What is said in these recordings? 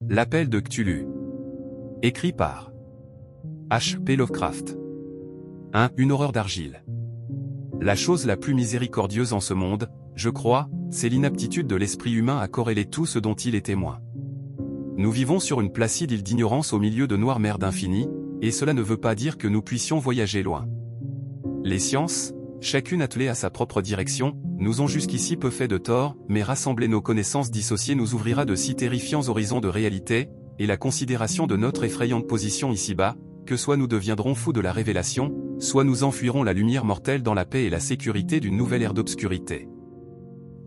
L'appel de Cthulhu. Écrit par H.P. Lovecraft. 1. Une horreur d'argile. La chose la plus miséricordieuse en ce monde, je crois, c'est l'inaptitude de l'esprit humain à corréler tout ce dont il est témoin. Nous vivons sur une placide île d'ignorance au milieu de noires mers d'infini, et cela ne veut pas dire que nous puissions voyager loin. Les sciences, chacune attelée à sa propre direction, nous ont jusqu'ici peu fait de tort, mais rassembler nos connaissances dissociées nous ouvrira de si terrifiants horizons de réalité, et la considération de notre effrayante position ici-bas, que soit nous deviendrons fous de la révélation, soit nous enfuirons la lumière mortelle dans la paix et la sécurité d'une nouvelle ère d'obscurité.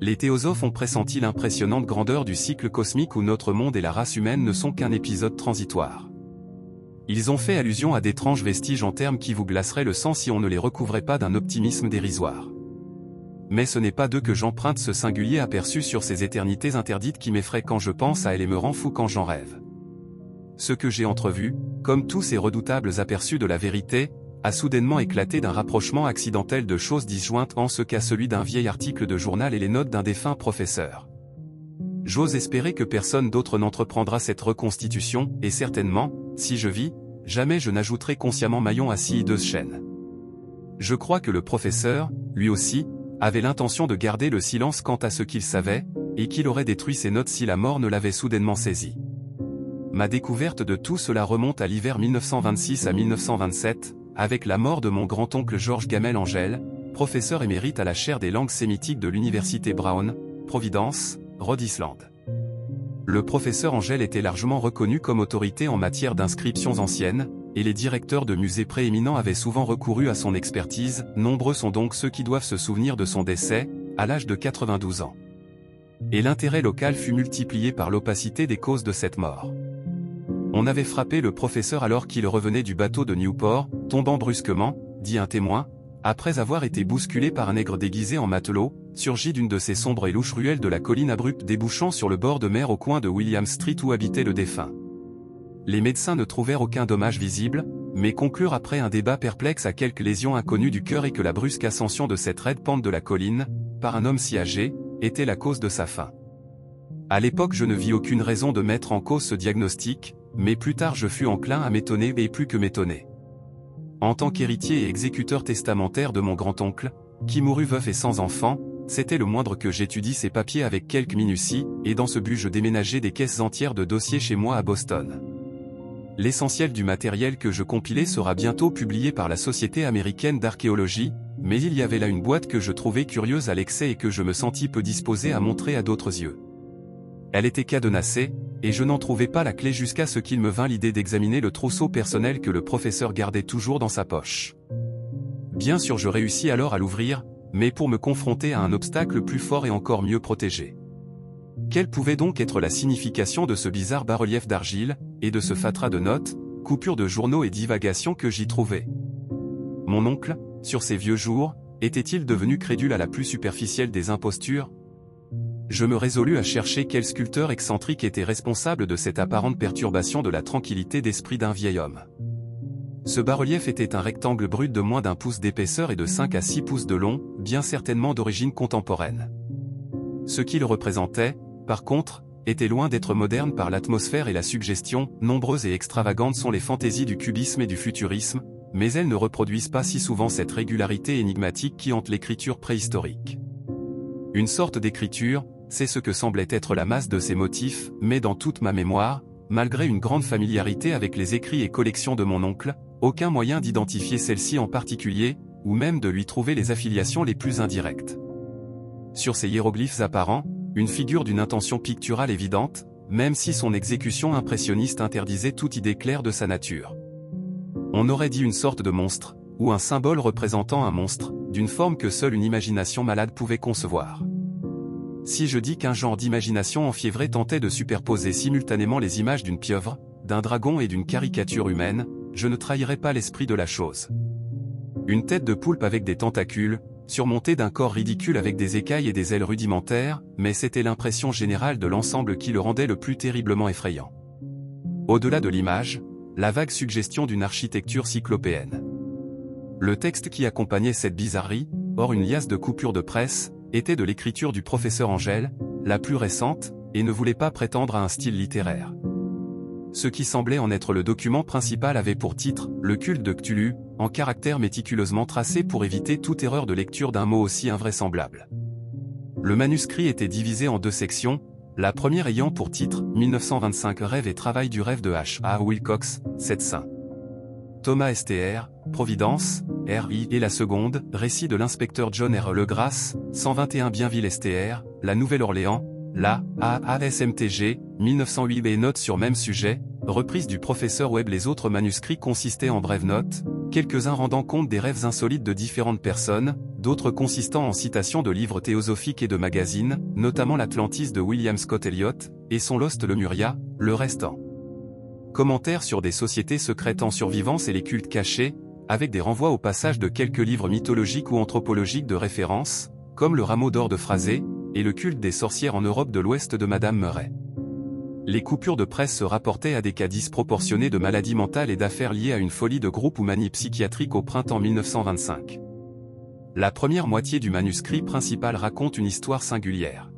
Les théosophes ont pressenti l'impressionnante grandeur du cycle cosmique où notre monde et la race humaine ne sont qu'un épisode transitoire. Ils ont fait allusion à d'étranges vestiges en termes qui vous glaceraient le sang si on ne les recouvrait pas d'un optimisme dérisoire. Mais ce n'est pas d'eux que j'emprunte ce singulier aperçu sur ces éternités interdites qui m'effraient quand je pense à elles et me rend fou quand j'en rêve. Ce que j'ai entrevu, comme tous ces redoutables aperçus de la vérité, a soudainement éclaté d'un rapprochement accidentel de choses disjointes en ce cas celui d'un vieil article de journal et les notes d'un défunt professeur. J'ose espérer que personne d'autre n'entreprendra cette reconstitution, et certainement, si je vis, jamais je n'ajouterai consciemment maillon à si hideuse chaîne. Je crois que le professeur, lui aussi, avait l'intention de garder le silence quant à ce qu'il savait, et qu'il aurait détruit ses notes si la mort ne l'avait soudainement saisi. Ma découverte de tout cela remonte à l'hiver 1926 à 1927, avec la mort de mon grand-oncle Georges Gamel-Angel, professeur émérite à la chaire des langues sémitiques de l'université Brown, Providence, Rhode Island. Le professeur Angel était largement reconnu comme autorité en matière d'inscriptions anciennes, et les directeurs de musées prééminents avaient souvent recouru à son expertise, nombreux sont donc ceux qui doivent se souvenir de son décès, à l'âge de 92 ans. Et l'intérêt local fut multiplié par l'opacité des causes de cette mort. On avait frappé le professeur alors qu'il revenait du bateau de Newport, tombant brusquement, dit un témoin, après avoir été bousculé par un nègre déguisé en matelot, surgi d'une de ces sombres et louches ruelles de la colline abrupte débouchant sur le bord de mer au coin de William Street où habitait le défunt. Les médecins ne trouvèrent aucun dommage visible, mais conclurent après un débat perplexe à quelques lésions inconnues du cœur et que la brusque ascension de cette raide pente de la colline, par un homme si âgé, était la cause de sa fin. À l'époque je ne vis aucune raison de mettre en cause ce diagnostic, mais plus tard je fus enclin à m'étonner et plus que m'étonner. En tant qu'héritier et exécuteur testamentaire de mon grand-oncle, qui mourut veuf et sans enfant, c'était le moindre que j'étudie ses papiers avec quelque minutie, et dans ce but je déménageai des caisses entières de dossiers chez moi à Boston. L'essentiel du matériel que je compilai sera bientôt publié par la Société américaine d'archéologie, mais il y avait là une boîte que je trouvais curieuse à l'excès et que je me sentis peu disposé à montrer à d'autres yeux. Elle était cadenassée, et je n'en trouvais pas la clé jusqu'à ce qu'il me vint l'idée d'examiner le trousseau personnel que le professeur gardait toujours dans sa poche. Bien sûr je réussis alors à l'ouvrir, mais pour me confronter à un obstacle plus fort et encore mieux protégé. Quelle pouvait donc être la signification de ce bizarre bas-relief d'argile, et de ce fatras de notes, coupures de journaux et divagations que j'y trouvais? Mon oncle, sur ses vieux jours, était-il devenu crédule à la plus superficielle des impostures? Je me résolus à chercher quel sculpteur excentrique était responsable de cette apparente perturbation de la tranquillité d'esprit d'un vieil homme. Ce bas-relief était un rectangle brut de moins d'1 pouce d'épaisseur et de 5 à 6 pouces de long, bien certainement d'origine contemporaine. Ce qu'il représentait, par contre, était loin d'être moderne par l'atmosphère et la suggestion, nombreuses et extravagantes sont les fantaisies du cubisme et du futurisme, mais elles ne reproduisent pas si souvent cette régularité énigmatique qui hante l'écriture préhistorique. Une sorte d'écriture, c'est ce que semblait être la masse de ces motifs, mais dans toute ma mémoire, malgré une grande familiarité avec les écrits et collections de mon oncle, aucun moyen d'identifier celle-ci en particulier, ou même de lui trouver les affiliations les plus indirectes. Sur ces hiéroglyphes apparents, une figure d'une intention picturale évidente, même si son exécution impressionniste interdisait toute idée claire de sa nature. On aurait dit une sorte de monstre, ou un symbole représentant un monstre, d'une forme que seule une imagination malade pouvait concevoir. Si je dis qu'un genre d'imagination enfiévrée tentait de superposer simultanément les images d'une pieuvre, d'un dragon et d'une caricature humaine, je ne trahirai pas l'esprit de la chose. Une tête de poulpe avec des tentacules, surmontée d'un corps ridicule avec des écailles et des ailes rudimentaires, mais c'était l'impression générale de l'ensemble qui le rendait le plus terriblement effrayant. Au-delà de l'image, la vague suggestion d'une architecture cyclopéenne. Le texte qui accompagnait cette bizarrerie, hors une liasse de coupures de presse, était de l'écriture du professeur Angel, la plus récente, et ne voulait pas prétendre à un style littéraire. ce qui semblait en être le document principal avait pour titre « Le culte de Cthulhu », en caractères méticuleusement tracés pour éviter toute erreur de lecture d'un mot aussi invraisemblable. Le manuscrit était divisé en deux sections, la première ayant pour titre « 1925 Rêve et travail du rêve de H. A. Wilcox, 7 Saint Thomas Str, Providence, R.I. et la seconde, Récit de l'inspecteur John R. Legrasse, 121 Bienville Str, La Nouvelle-Orléans, la ASMTG, 1908 et notes sur même sujet, reprise du professeur Webb. Les autres manuscrits consistaient en brèves notes, quelques-uns rendant compte des rêves insolites de différentes personnes, d'autres consistant en citations de livres théosophiques et de magazines, notamment l'Atlantis de William Scott Elliott, et son Lost Lemuria, le restant. Commentaires sur des sociétés secrètes en survivance et les cultes cachés, avec des renvois au passage de quelques livres mythologiques ou anthropologiques de référence, comme le Rameau d'or de Frazé, et le culte des sorcières en Europe de l'Ouest de Madame Murray. Les coupures de presse se rapportaient à des cas disproportionnés de maladies mentales et d'affaires liées à une folie de groupe ou manie psychiatrique au printemps 1925. La première moitié du manuscrit principal raconte une histoire singulière.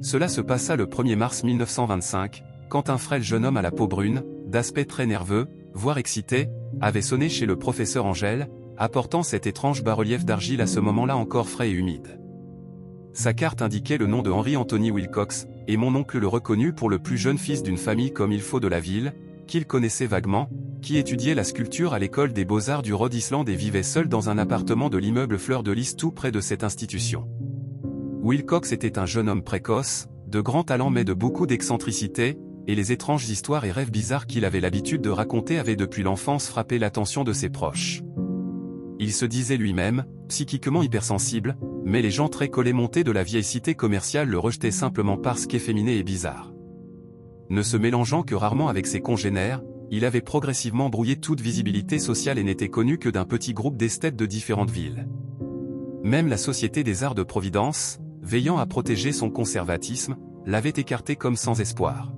Cela se passa le 1er mars 1925, quand un frêle jeune homme à la peau brune, d'aspect très nerveux, voire excité, avait sonné chez le professeur Angèle, apportant cet étrange bas-relief d'argile à ce moment-là encore frais et humide. Sa carte indiquait le nom de Henry Anthony Wilcox, et mon oncle le reconnut pour le plus jeune fils d'une famille comme il faut de la ville, qu'il connaissait vaguement, qui étudiait la sculpture à l'école des beaux-arts du Rhode Island et vivait seul dans un appartement de l'immeuble Fleur de Lys tout près de cette institution. Wilcox était un jeune homme précoce, de grand talent mais de beaucoup d'excentricité, et les étranges histoires et rêves bizarres qu'il avait l'habitude de raconter avaient depuis l'enfance frappé l'attention de ses proches. Il se disait lui-même, psychiquement hypersensible, mais les gens très collés montés de la vieille cité commerciale le rejetaient simplement parce qu'efféminé et bizarre. Ne se mélangeant que rarement avec ses congénères, il avait progressivement brouillé toute visibilité sociale et n'était connu que d'un petit groupe d'esthètes de différentes villes. Même la Société des Arts de Providence, veillant à protéger son conservatisme, l'avait écarté comme sans espoir.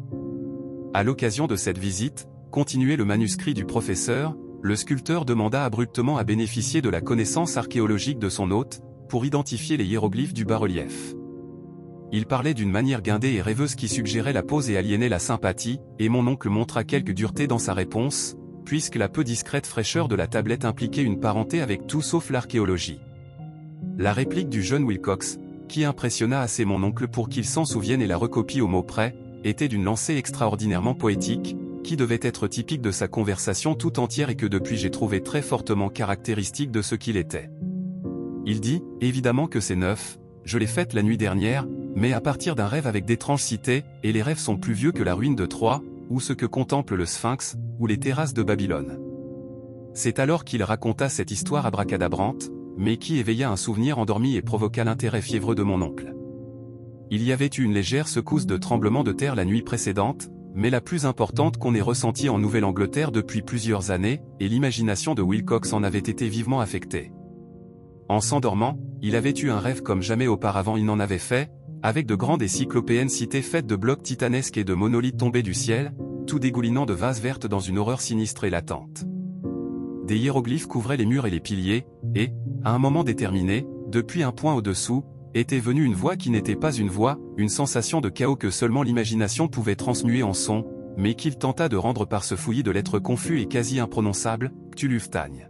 À l'occasion de cette visite, continuait le manuscrit du professeur, le sculpteur demanda abruptement à bénéficier de la connaissance archéologique de son hôte, pour identifier les hiéroglyphes du bas-relief. Il parlait d'une manière guindée et rêveuse qui suggérait la pose et aliénait la sympathie, et mon oncle montra quelque dureté dans sa réponse, puisque la peu discrète fraîcheur de la tablette impliquait une parenté avec tout sauf l'archéologie. La réplique du jeune Wilcox, qui impressionna assez mon oncle pour qu'il s'en souvienne et la recopie au mot près, était d'une lancée extraordinairement poétique, qui devait être typique de sa conversation tout entière et que depuis j'ai trouvé très fortement caractéristique de ce qu'il était. Il dit, évidemment que c'est neuf, je l'ai faite la nuit dernière, mais à partir d'un rêve avec d'étranges cités, et les rêves sont plus vieux que la ruine de Troie, ou ce que contemple le Sphinx, ou les terrasses de Babylone. C'est alors qu'il raconta cette histoire abracadabrante, mais qui éveilla un souvenir endormi et provoqua l'intérêt fiévreux de mon oncle. Il y avait eu une légère secousse de tremblement de terre la nuit précédente, mais la plus importante qu'on ait ressentie en Nouvelle-Angleterre depuis plusieurs années, et l'imagination de Wilcox en avait été vivement affectée. En s'endormant, il avait eu un rêve comme jamais auparavant il n'en avait fait, avec de grandes et cyclopéennes cités faites de blocs titanesques et de monolithes tombés du ciel, tout dégoulinant de vases vertes dans une horreur sinistre et latente. Des hiéroglyphes couvraient les murs et les piliers, et, à un moment déterminé, depuis un point au-dessous, était venue une voix qui n'était pas une voix, une sensation de chaos que seulement l'imagination pouvait transmuer en son, mais qu'il tenta de rendre par ce fouillis de lettres confus et quasi imprononçables, Cthulhuftagne.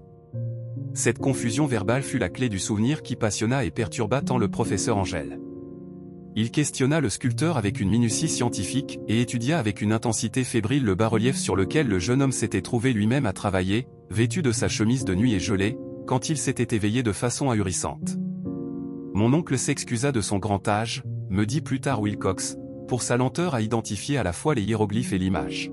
Cette confusion verbale fut la clé du souvenir qui passionna et perturba tant le professeur Angèle. Il questionna le sculpteur avec une minutie scientifique et étudia avec une intensité fébrile le bas-relief sur lequel le jeune homme s'était trouvé lui-même à travailler, vêtu de sa chemise de nuit et gelé, quand il s'était éveillé de façon ahurissante. Mon oncle s'excusa de son grand âge, me dit plus tard Wilcox, pour sa lenteur à identifier à la fois les hiéroglyphes et l'image.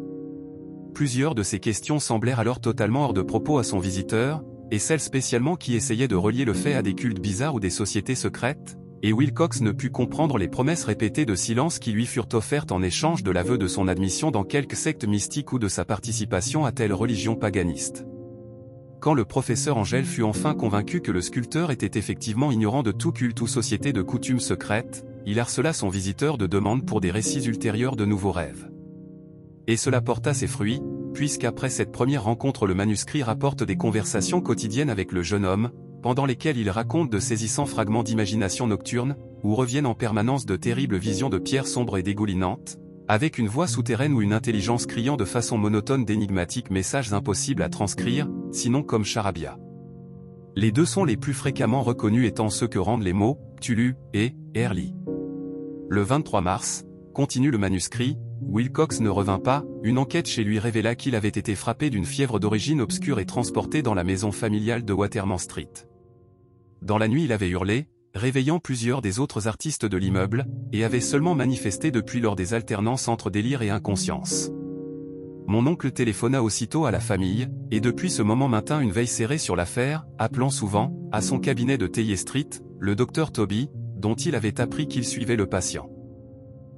Plusieurs de ces questions semblèrent alors totalement hors de propos à son visiteur, et celles spécialement qui essayaient de relier le fait à des cultes bizarres ou des sociétés secrètes, et Wilcox ne put comprendre les promesses répétées de silence qui lui furent offertes en échange de l'aveu de son admission dans quelque secte mystique ou de sa participation à telle religion paganiste. Quand le professeur Angèle fut enfin convaincu que le sculpteur était effectivement ignorant de tout culte ou société de coutumes secrètes, il harcela son visiteur de demandes pour des récits ultérieurs de nouveaux rêves. Et cela porta ses fruits, puisqu'après cette première rencontre le manuscrit rapporte des conversations quotidiennes avec le jeune homme, pendant lesquelles il raconte de saisissants fragments d'imagination nocturne, où reviennent en permanence de terribles visions de pierres sombres et dégoulinantes, Avec une voix souterraine ou une intelligence criant de façon monotone d'énigmatiques messages impossibles à transcrire, sinon comme charabia. Les deux sons les plus fréquemment reconnus étant ceux que rendent les mots « Cthulhu » et « Early ». Le 23 mars, continue le manuscrit, Wilcox ne revint pas, une enquête chez lui révéla qu'il avait été frappé d'une fièvre d'origine obscure et transporté dans la maison familiale de Waterman Street. Dans la nuit il avait hurlé, réveillant plusieurs des autres artistes de l'immeuble, et avait seulement manifesté depuis lors des alternances entre délire et inconscience. Mon oncle téléphona aussitôt à la famille, et depuis ce moment maintint une veille serrée sur l'affaire, appelant souvent, à son cabinet de Thayer Street, le docteur Toby, dont il avait appris qu'il suivait le patient.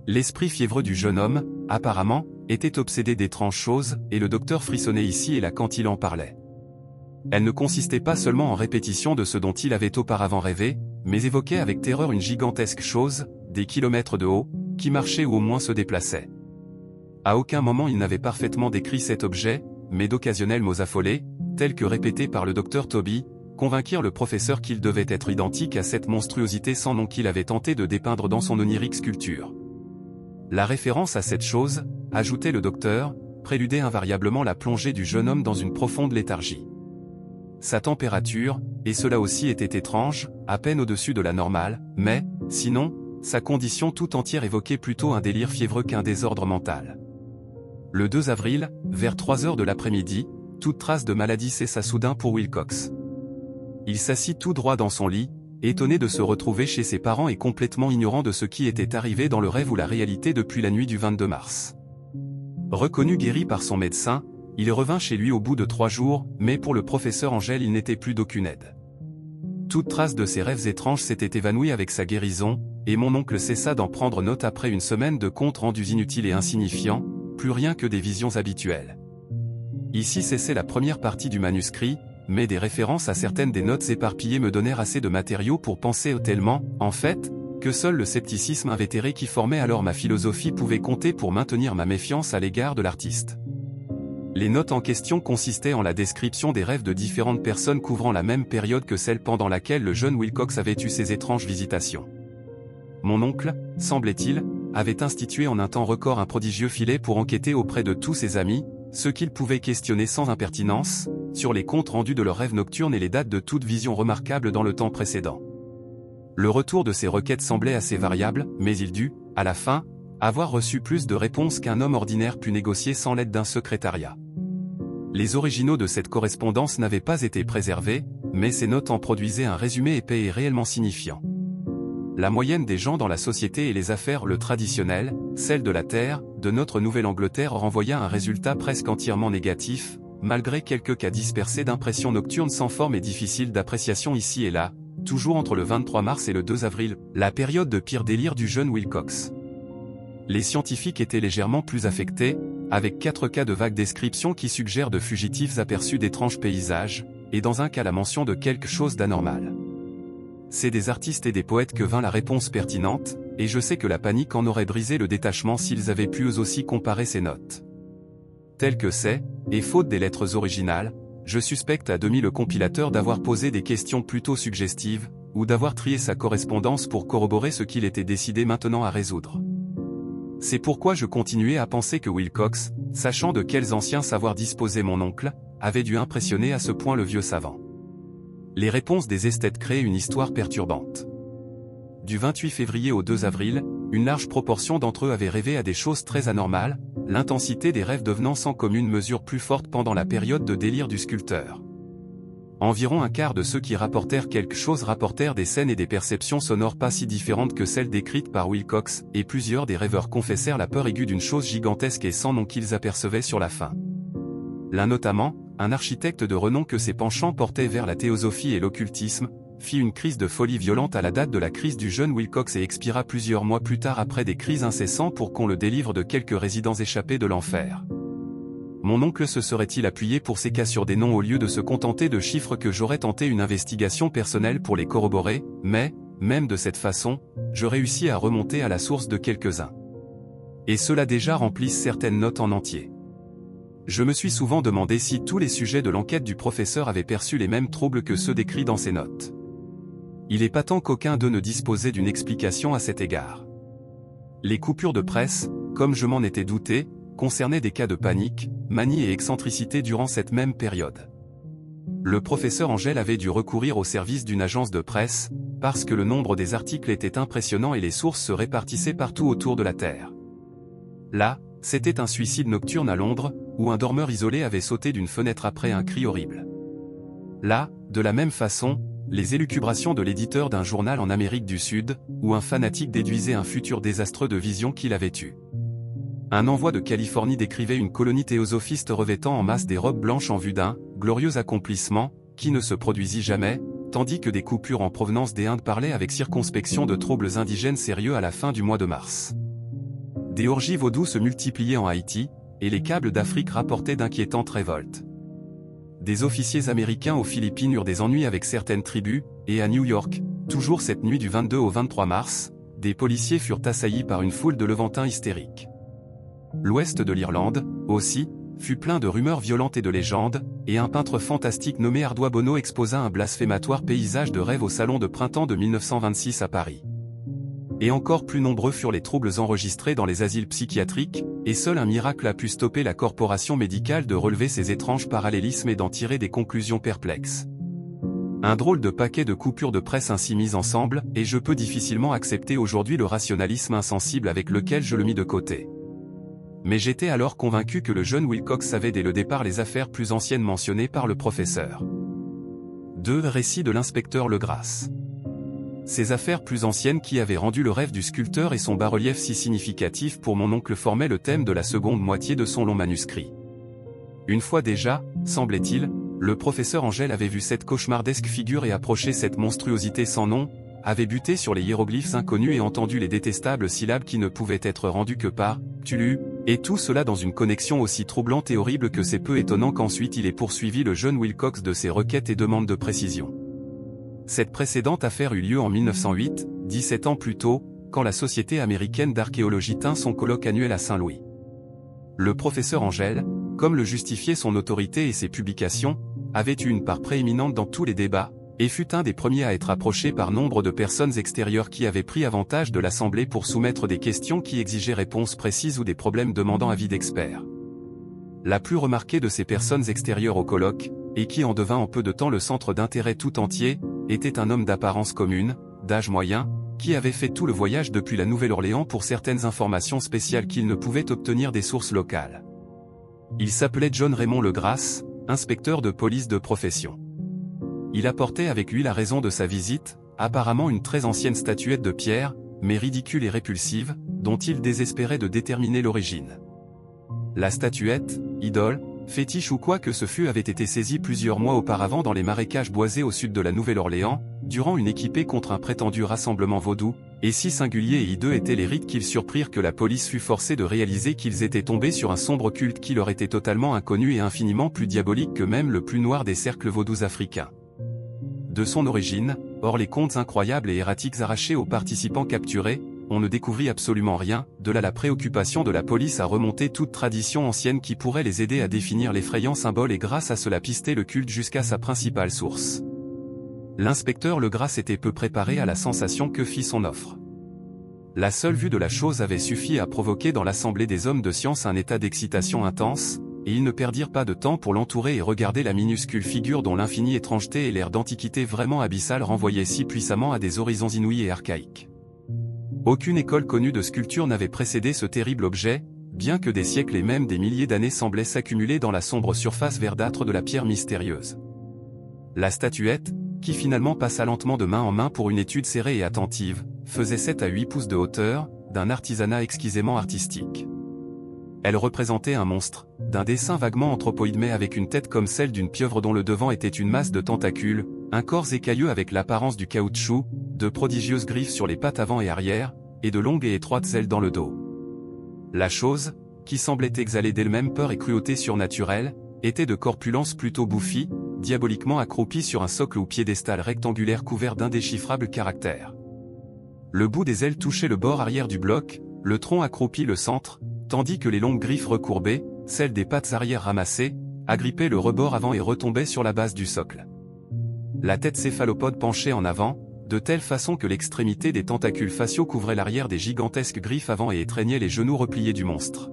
L'esprit fiévreux du jeune homme, apparemment, était obsédé d'étranges choses, et le docteur frissonnait ici et là quand il en parlait. Elle ne consistait pas seulement en répétition de ce dont il avait auparavant rêvé, mais évoquait avec terreur une gigantesque chose, des kilomètres de haut, qui marchait ou au moins se déplaçait. À aucun moment il n'avait parfaitement décrit cet objet, mais d'occasionnels mots affolés, tels que répétés par le docteur Toby, convainquirent le professeur qu'il devait être identique à cette monstruosité sans nom qu'il avait tenté de dépeindre dans son onirique sculpture. La référence à cette chose, ajoutait le docteur, préludait invariablement la plongée du jeune homme dans une profonde léthargie. Sa température, et cela aussi était étrange, à peine au-dessus de la normale, mais, sinon, sa condition tout entière évoquait plutôt un délire fiévreux qu'un désordre mental. Le 2 avril, vers 3 heures de l'après-midi, toute trace de maladie cessa soudain pour Wilcox. Il s'assit tout droit dans son lit, étonné de se retrouver chez ses parents et complètement ignorant de ce qui était arrivé dans le rêve ou la réalité depuis la nuit du 22 mars. Reconnu guéri par son médecin, il revint chez lui au bout de 3 jours, mais pour le professeur Angel il n'était plus d'aucune aide. Toute trace de ses rêves étranges s'était évanouie avec sa guérison, et mon oncle cessa d'en prendre note après une semaine de comptes rendus inutiles et insignifiants, plus rien que des visions habituelles. Ici cessait la première partie du manuscrit, mais des références à certaines des notes éparpillées me donnèrent assez de matériaux pour penser tellement, en fait, que seul le scepticisme invétéré qui formait alors ma philosophie pouvait compter pour maintenir ma méfiance à l'égard de l'artiste. Les notes en question consistaient en la description des rêves de différentes personnes couvrant la même période que celle pendant laquelle le jeune Wilcox avait eu ses étranges visitations. Mon oncle, semblait-il, avait institué en un temps record un prodigieux filet pour enquêter auprès de tous ses amis, ceux qu'il pouvait questionner sans impertinence, sur les comptes rendus de leurs rêves nocturnes et les dates de toute vision remarquable dans le temps précédent. Le retour de ces requêtes semblait assez variable, mais il dut, à la fin, avoir reçu plus de réponses qu'un homme ordinaire put négocier sans l'aide d'un secrétariat. Les originaux de cette correspondance n'avaient pas été préservés, mais ces notes en produisaient un résumé épais et réellement signifiant. La moyenne des gens dans la société et les affaires, le traditionnel, celle de la Terre, de notre Nouvelle-Angleterre renvoya un résultat presque entièrement négatif, malgré quelques cas dispersés d'impressions nocturnes sans forme et difficiles d'appréciation ici et là, toujours entre le 23 mars et le 2 avril, la période de pire délire du jeune Wilcox. Les scientifiques étaient légèrement plus affectés, avec 4 cas de vagues descriptions qui suggèrent de fugitifs aperçus d'étranges paysages, et dans un cas la mention de quelque chose d'anormal. C'est des artistes et des poètes que vint la réponse pertinente, et je sais que la panique en aurait brisé le détachement s'ils avaient pu eux aussi comparer ces notes. Tel que c'est, et faute des lettres originales, je suspecte à demi le compilateur d'avoir posé des questions plutôt suggestives, ou d'avoir trié sa correspondance pour corroborer ce qu'il était décidé maintenant à résoudre. C'est pourquoi je continuais à penser que Wilcox, sachant de quels anciens savoirs disposait mon oncle, avait dû impressionner à ce point le vieux savant. Les réponses des esthètes créent une histoire perturbante. Du 28 février au 2 avril, une large proportion d'entre eux avaient rêvé à des choses très anormales, l'intensité des rêves devenant sans commune mesure plus forte pendant la période de délire du sculpteur. Environ un quart de ceux qui rapportèrent quelque chose rapportèrent des scènes et des perceptions sonores pas si différentes que celles décrites par Wilcox, et plusieurs des rêveurs confessèrent la peur aiguë d'une chose gigantesque et sans nom qu'ils apercevaient sur la fin. L'un notamment, un architecte de renom que ses penchants portaient vers la théosophie et l'occultisme, fit une crise de folie violente à la date de la crise du jeune Wilcox et expira plusieurs mois plus tard après des cris incessants pour qu'on le délivre de quelques résidents échappés de l'enfer. Mon oncle se serait-il appuyé pour ces cas sur des noms au lieu de se contenter de chiffres que j'aurais tenté une investigation personnelle pour les corroborer, mais, même de cette façon, je réussis à remonter à la source de quelques-uns. Et cela déjà remplisse certaines notes en entier. Je me suis souvent demandé si tous les sujets de l'enquête du professeur avaient perçu les mêmes troubles que ceux décrits dans ces notes. Il est patent qu'aucun d'eux ne disposait d'une explication à cet égard. Les coupures de presse, comme je m'en étais douté, concernaient des cas de panique, manie et excentricité durant cette même période. Le professeur Angel avait dû recourir au service d'une agence de presse, parce que le nombre des articles était impressionnant et les sources se répartissaient partout autour de la Terre. Là, c'était un suicide nocturne à Londres, où un dormeur isolé avait sauté d'une fenêtre après un cri horrible. Là, de la même façon, les élucubrations de l'éditeur d'un journal en Amérique du Sud, où un fanatique déduisait un futur désastreux de vision qu'il avait eu. Un envoi de Californie décrivait une colonie théosophiste revêtant en masse des robes blanches en vue d'un glorieux accomplissement, qui ne se produisit jamais, tandis que des coupures en provenance des Indes parlaient avec circonspection de troubles indigènes sérieux à la fin du mois de mars. Des orgies vaudou se multipliaient en Haïti, et les câbles d'Afrique rapportaient d'inquiétantes révoltes. Des officiers américains aux Philippines eurent des ennuis avec certaines tribus, et à New York, toujours cette nuit du 22 au 23 mars, des policiers furent assaillis par une foule de Levantins hystériques. L'ouest de l'Irlande, aussi, fut plein de rumeurs violentes et de légendes, et un peintre fantastique nommé Ardois Bonneau exposa un blasphématoire paysage de rêve au salon de printemps de 1926 à Paris. Et encore plus nombreux furent les troubles enregistrés dans les asiles psychiatriques, et seul un miracle a pu stopper la corporation médicale de relever ces étranges parallélismes et d'en tirer des conclusions perplexes. Un drôle de paquet de coupures de presse ainsi mises ensemble, et je peux difficilement accepter aujourd'hui le rationalisme insensible avec lequel je le mis de côté. Mais j'étais alors convaincu que le jeune Wilcox savait dès le départ les affaires plus anciennes mentionnées par le professeur. 2. Récit de l'inspecteur Legrasse. Ces affaires plus anciennes qui avaient rendu le rêve du sculpteur et son bas-relief si significatif pour mon oncle formaient le thème de la seconde moitié de son long manuscrit. Une fois déjà, semblait-il, le professeur Angel avait vu cette cauchemardesque figure et approché cette monstruosité sans nom, avait buté sur les hiéroglyphes inconnus et entendu les détestables syllabes qui ne pouvaient être rendues que par « Tulu », et tout cela dans une connexion aussi troublante et horrible que c'est peu étonnant qu'ensuite il ait poursuivi le jeune Wilcox de ses requêtes et demandes de précision. Cette précédente affaire eut lieu en 1908, 17 ans plus tôt, quand la Société américaine d'archéologie tint son colloque annuel à Saint-Louis. Le professeur Angel, comme le justifiaient son autorité et ses publications, avait eu une part prééminente dans tous les débats, et fut un des premiers à être approché par nombre de personnes extérieures qui avaient pris avantage de l'Assemblée pour soumettre des questions qui exigeaient réponses précises ou des problèmes demandant avis d'experts. La plus remarquée de ces personnes extérieures au colloque, et qui en devint en peu de temps le centre d'intérêt tout entier, était un homme d'apparence commune, d'âge moyen, qui avait fait tout le voyage depuis la Nouvelle-Orléans pour certaines informations spéciales qu'il ne pouvait obtenir des sources locales. Il s'appelait John Raymond Legrasse, inspecteur de police de profession. Il apportait avec lui la raison de sa visite, apparemment une très ancienne statuette de pierre, mais ridicule et répulsive, dont il désespérait de déterminer l'origine. La statuette, idole, fétiche ou quoi que ce fût avait été saisie plusieurs mois auparavant dans les marécages boisés au sud de la Nouvelle-Orléans, durant une équipée contre un prétendu rassemblement vaudou, et si singuliers et hideux étaient les rites qu'ils surprirent que la police fut forcée de réaliser qu'ils étaient tombés sur un sombre culte qui leur était totalement inconnu et infiniment plus diabolique que même le plus noir des cercles vaudous africains. De son origine, hors les contes incroyables et erratiques arrachés aux participants capturés, on ne découvrit absolument rien, de là la préoccupation de la police à remonter toute tradition ancienne qui pourrait les aider à définir l'effrayant symbole et grâce à cela pister le culte jusqu'à sa principale source. L'inspecteur Legrasse était peu préparé à la sensation que fit son offre. La seule vue de la chose avait suffi à provoquer dans l'assemblée des hommes de science un état d'excitation intense, et ils ne perdirent pas de temps pour l'entourer et regarder la minuscule figure dont l'infinie étrangeté et l'air d'antiquité vraiment abyssale renvoyaient si puissamment à des horizons inouïs et archaïques. Aucune école connue de sculpture n'avait précédé ce terrible objet, bien que des siècles et même des milliers d'années semblaient s'accumuler dans la sombre surface verdâtre de la pierre mystérieuse. La statuette, qui finalement passa lentement de main en main pour une étude serrée et attentive, faisait 7 à 8 pouces de hauteur, d'un artisanat exquisément artistique. Elle représentait un monstre, d'un dessin vaguement anthropoïde mais avec une tête comme celle d'une pieuvre dont le devant était une masse de tentacules, un corps écailleux avec l'apparence du caoutchouc, de prodigieuses griffes sur les pattes avant et arrière, et de longues et étroites ailes dans le dos. La chose, qui semblait exhaler d'elle-même peur et cruauté surnaturelle, était de corpulence plutôt bouffie, diaboliquement accroupie sur un socle ou piédestal rectangulaire couvert d'indéchiffrables caractères. Le bout des ailes touchait le bord arrière du bloc, le tronc accroupi le centre, tandis que les longues griffes recourbées, celles des pattes arrière ramassées, agrippaient le rebord avant et retombaient sur la base du socle. La tête céphalopode penchait en avant, de telle façon que l'extrémité des tentacules faciaux couvrait l'arrière des gigantesques griffes avant et étreignait les genoux repliés du monstre.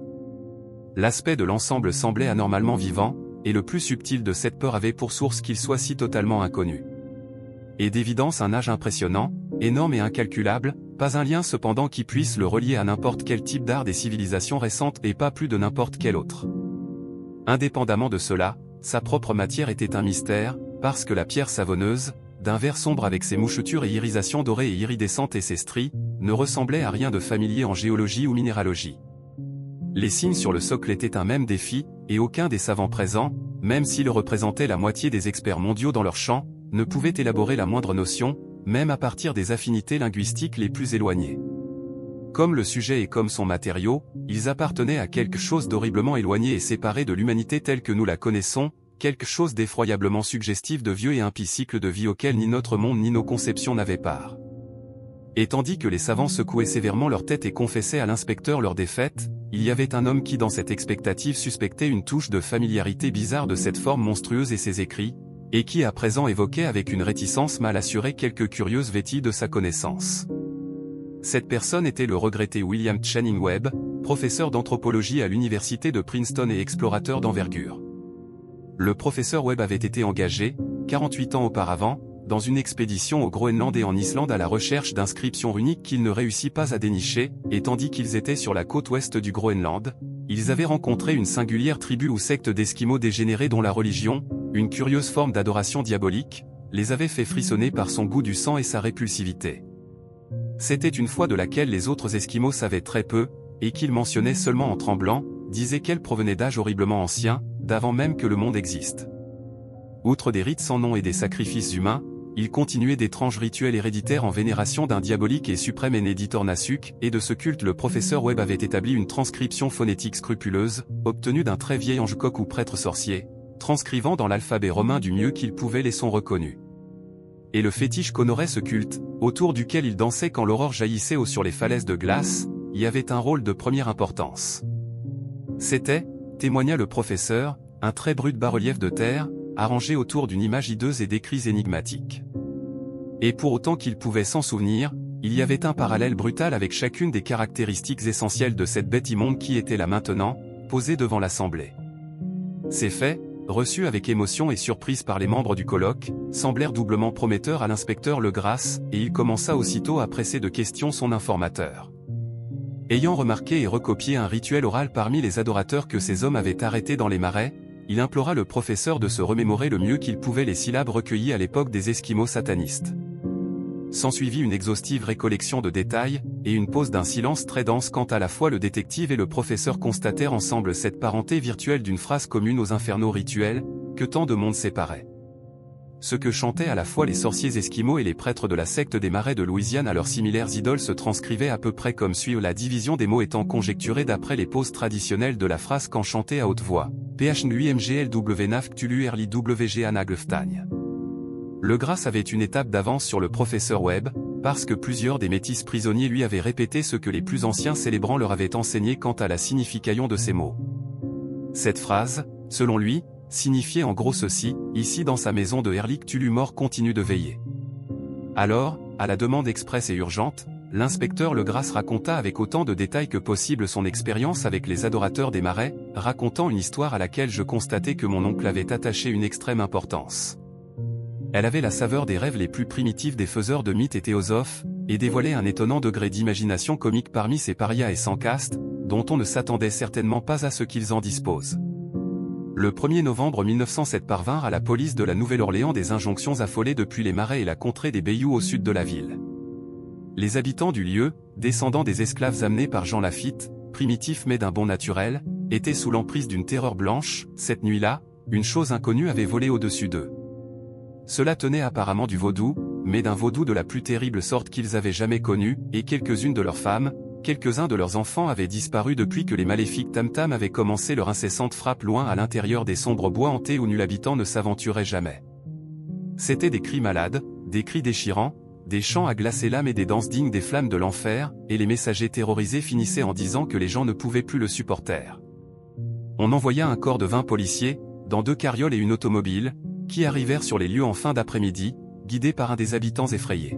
L'aspect de l'ensemble semblait anormalement vivant, et le plus subtil de cette peur avait pour source qu'il soit si totalement inconnu. Et d'évidence un âge impressionnant, énorme et incalculable, pas un lien cependant qui puisse le relier à n'importe quel type d'art des civilisations récentes et pas plus de n'importe quel autre. Indépendamment de cela, sa propre matière était un mystère, parce que la pierre savonneuse, d'un vert sombre avec ses mouchetures et irisations dorées et iridescentes et ses stries, ne ressemblait à rien de familier en géologie ou minéralogie. Les signes sur le socle étaient un même défi, et aucun des savants présents, même s'ils représentaient la moitié des experts mondiaux dans leur champ, ne pouvait élaborer la moindre notion, même à partir des affinités linguistiques les plus éloignées. Comme le sujet et comme son matériau, ils appartenaient à quelque chose d'horriblement éloigné et séparé de l'humanité telle que nous la connaissons, quelque chose d'effroyablement suggestif de vieux et impie cycle de vie auquel ni notre monde ni nos conceptions n'avaient part. Et tandis que les savants secouaient sévèrement leur tête et confessaient à l'inspecteur leur défaite, il y avait un homme qui dans cette expectative suspectait une touche de familiarité bizarre de cette forme monstrueuse et ses écrits, et qui à présent évoquait avec une réticence mal assurée quelques curieuses vêtilles de sa connaissance. Cette personne était le regretté William Channing Webb, professeur d'anthropologie à l'université de Princeton et explorateur d'envergure. Le professeur Webb avait été engagé, 48 ans auparavant, dans une expédition au Groenland et en Islande à la recherche d'inscriptions runiques qu'il ne réussit pas à dénicher, et tandis qu'ils étaient sur la côte ouest du Groenland, ils avaient rencontré une singulière tribu ou secte d'esquimaux dégénérés dont la religion, une curieuse forme d'adoration diabolique, les avait fait frissonner par son goût du sang et sa répulsivité. C'était une foi de laquelle les autres esquimaux savaient très peu, et qu'ils mentionnaient seulement en tremblant, disaient qu'elle provenait d'âges horriblement anciens, d'avant même que le monde existe. Outre des rites sans nom et des sacrifices humains, il continuait d'étranges rituels héréditaires en vénération d'un diabolique et suprême Énéditor Nasuk, et de ce culte le professeur Webb avait établi une transcription phonétique scrupuleuse, obtenue d'un très vieil ange-coq ou prêtre sorcier, transcrivant dans l'alphabet romain du mieux qu'il pouvait les sons reconnus. Et le fétiche qu'honorait ce culte, autour duquel il dansait quand l'aurore jaillissait sur les falaises de glace, y avait un rôle de première importance. C'était, témoigna le professeur, un très brut bas-relief de terre, arrangé autour d'une image hideuse et d'écrits énigmatiques. Et pour autant qu'il pouvait s'en souvenir, il y avait un parallèle brutal avec chacune des caractéristiques essentielles de cette bête immonde qui était là maintenant, posée devant l'assemblée. Ces faits, reçus avec émotion et surprise par les membres du colloque, semblèrent doublement prometteurs à l'inspecteur Legrasse, et il commença aussitôt à presser de questions son informateur. Ayant remarqué et recopié un rituel oral parmi les adorateurs que ces hommes avaient arrêtés dans les marais, il implora le professeur de se remémorer le mieux qu'il pouvait les syllabes recueillies à l'époque des Esquimaux satanistes. S'ensuivit une exhaustive récollection de détails, et une pause d'un silence très dense quand à la fois le détective et le professeur constatèrent ensemble cette parenté virtuelle d'une phrase commune aux infernaux rituels, que tant de monde séparait. Ce que chantaient à la fois les sorciers esquimaux et les prêtres de la secte des marais de Louisiane à leurs similaires idoles se transcrivait à peu près comme suit, la division des mots étant conjecturée d'après les pauses traditionnelles de la phrase quand chantée à haute voix. PHNUIMGLWNAFCTULURLI-WGANAGLFTAGN. Legrasse avait une étape d'avance sur le professeur Webb, parce que plusieurs des métis prisonniers lui avaient répété ce que les plus anciens célébrants leur avaient enseigné quant à la signification de ces mots. Cette phrase, selon lui, signifiait en gros ceci: ici dans sa maison de Herlik Tulu mort continue de veiller. Alors, à la demande expresse et urgente, l'inspecteur Legrasse raconta avec autant de détails que possible son expérience avec les adorateurs des marais, racontant une histoire à laquelle je constatais que mon oncle avait attaché une extrême importance. Elle avait la saveur des rêves les plus primitifs des faiseurs de mythes et théosophes, et dévoilait un étonnant degré d'imagination comique parmi ces parias et sans caste, dont on ne s'attendait certainement pas à ce qu'ils en disposent. Le 1er novembre 1907 parvinrent à la police de la Nouvelle-Orléans des injonctions affolées depuis les marais et la contrée des Bayous au sud de la ville. Les habitants du lieu, descendants des esclaves amenés par Jean Lafitte, primitifs mais d'un bon naturel, étaient sous l'emprise d'une terreur blanche. Cette nuit-là, une chose inconnue avait volé au-dessus d'eux. Cela tenait apparemment du vaudou, mais d'un vaudou de la plus terrible sorte qu'ils avaient jamais connu, et quelques-unes de leurs femmes, quelques-uns de leurs enfants avaient disparu depuis que les maléfiques tam-tam avaient commencé leur incessante frappe loin à l'intérieur des sombres bois hantés où nul habitant ne s'aventurait jamais. C'étaient des cris malades, des cris déchirants, des chants à glacer l'âme et des danses dignes des flammes de l'enfer, et les messagers terrorisés finissaient en disant que les gens ne pouvaient plus le supporter. On envoya un corps de 20 policiers, dans 2 carrioles et une automobile, qui arrivèrent sur les lieux en fin d'après-midi, guidés par un des habitants effrayés.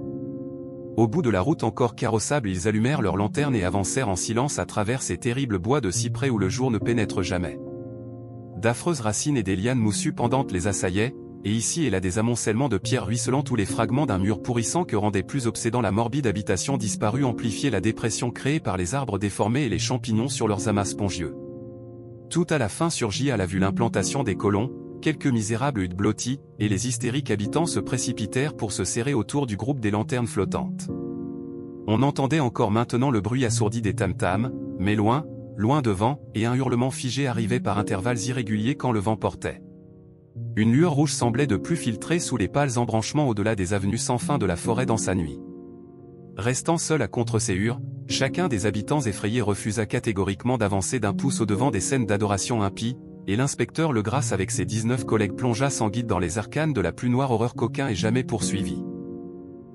Au bout de la route encore carrossable, ils allumèrent leurs lanternes et avancèrent en silence à travers ces terribles bois de cyprès où le jour ne pénètre jamais. D'affreuses racines et des lianes moussues pendantes les assaillaient, et ici et là des amoncellements de pierres ruisselantes ou les fragments d'un mur pourrissant que rendait plus obsédant la morbide habitation disparue amplifiait la dépression créée par les arbres déformés et les champignons sur leurs amas spongieux. Tout à la fin surgit à la vue l'implantation des colons, quelques misérables huttes blotties, et les hystériques habitants se précipitèrent pour se serrer autour du groupe des lanternes flottantes. On entendait encore maintenant le bruit assourdi des tam-tams, mais loin, loin devant, et un hurlement figé arrivait par intervalles irréguliers quand le vent portait. Une lueur rouge semblait de plus filtrer sous les pâles embranchements au-delà des avenues sans fin de la forêt dans sa nuit. Restant seul à contre ces hurles, chacun des habitants effrayés refusa catégoriquement d'avancer d'un pouce au-devant des scènes d'adoration impie, et l'inspecteur Legrasse avec ses 19 collègues plongea sans guide dans les arcanes de la plus noire horreur qu'aucun ait jamais poursuivie.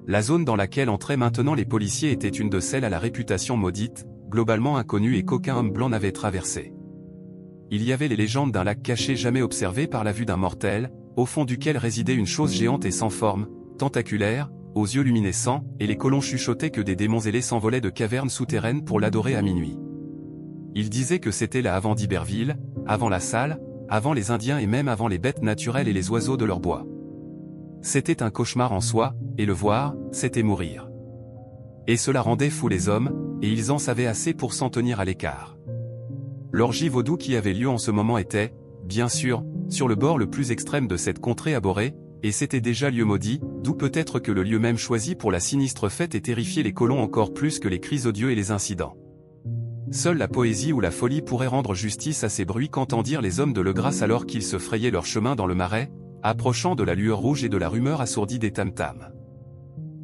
La zone dans laquelle entraient maintenant les policiers était une de celles à la réputation maudite, globalement inconnue et qu'aucun homme blanc n'avait traversée. Il y avait les légendes d'un lac caché jamais observé par la vue d'un mortel, au fond duquel résidait une chose géante et sans forme, tentaculaire, aux yeux luminescents, et les colons chuchotaient que des démons ailés s'envolaient de cavernes souterraines pour l'adorer à minuit. Ils disaient que c'était là avant d'Iberville, avant la Salle, avant les Indiens et même avant les bêtes naturelles et les oiseaux de leur bois. C'était un cauchemar en soi, et le voir, c'était mourir. Et cela rendait fous les hommes, et ils en savaient assez pour s'en tenir à l'écart. L'orgie vaudou qui avait lieu en ce moment était, bien sûr, sur le bord le plus extrême de cette contrée abhorrée, et c'était déjà lieu maudit, d'où peut-être que le lieu même choisi pour la sinistre fête ait terrifié les colons encore plus que les cris odieux et les incidents. Seule la poésie ou la folie pourrait rendre justice à ces bruits qu'entendirent les hommes de Legrasse alors qu'ils se frayaient leur chemin dans le marais, approchant de la lueur rouge et de la rumeur assourdie des tam-tams.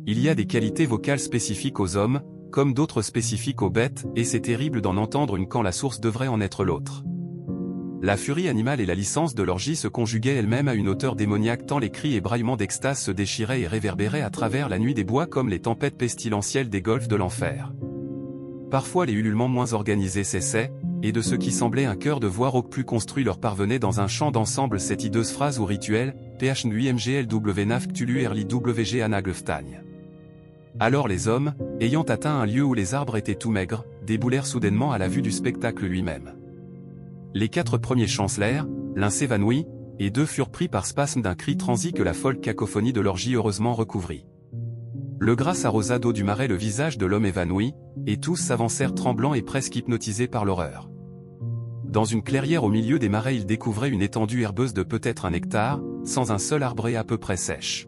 Il y a des qualités vocales spécifiques aux hommes, comme d'autres spécifiques aux bêtes, et c'est terrible d'en entendre une quand la source devrait en être l'autre. La furie animale et la licence de l'orgie se conjuguaient elles-mêmes à une hauteur démoniaque tant les cris et braillements d'extase se déchiraient et réverbéraient à travers la nuit des bois comme les tempêtes pestilentielles des golfes de l'enfer. Parfois les ululements moins organisés cessaient, et de ce qui semblait un chœur de voix rauque plus construit leur parvenait dans un chant d'ensemble cette hideuse phrase ou rituel, PHNUIMGLW NAFCTULU ERLI WG ANAGLEFTAGNE. Alors les hommes, ayant atteint un lieu où les arbres étaient tout maigres, déboulèrent soudainement à la vue du spectacle lui-même. Les 4 premiers chancelèrent, l'un s'évanouit, et 2 furent pris par spasme d'un cri transi que la folle cacophonie de l'orgie heureusement recouvrit. Legrasse arrosa d'eau du marais le visage de l'homme évanoui, et tous s'avancèrent tremblants et presque hypnotisés par l'horreur. Dans une clairière au milieu des marais ils découvraient une étendue herbeuse de peut-être 1 hectare, sans un seul arbre et à peu près sèche.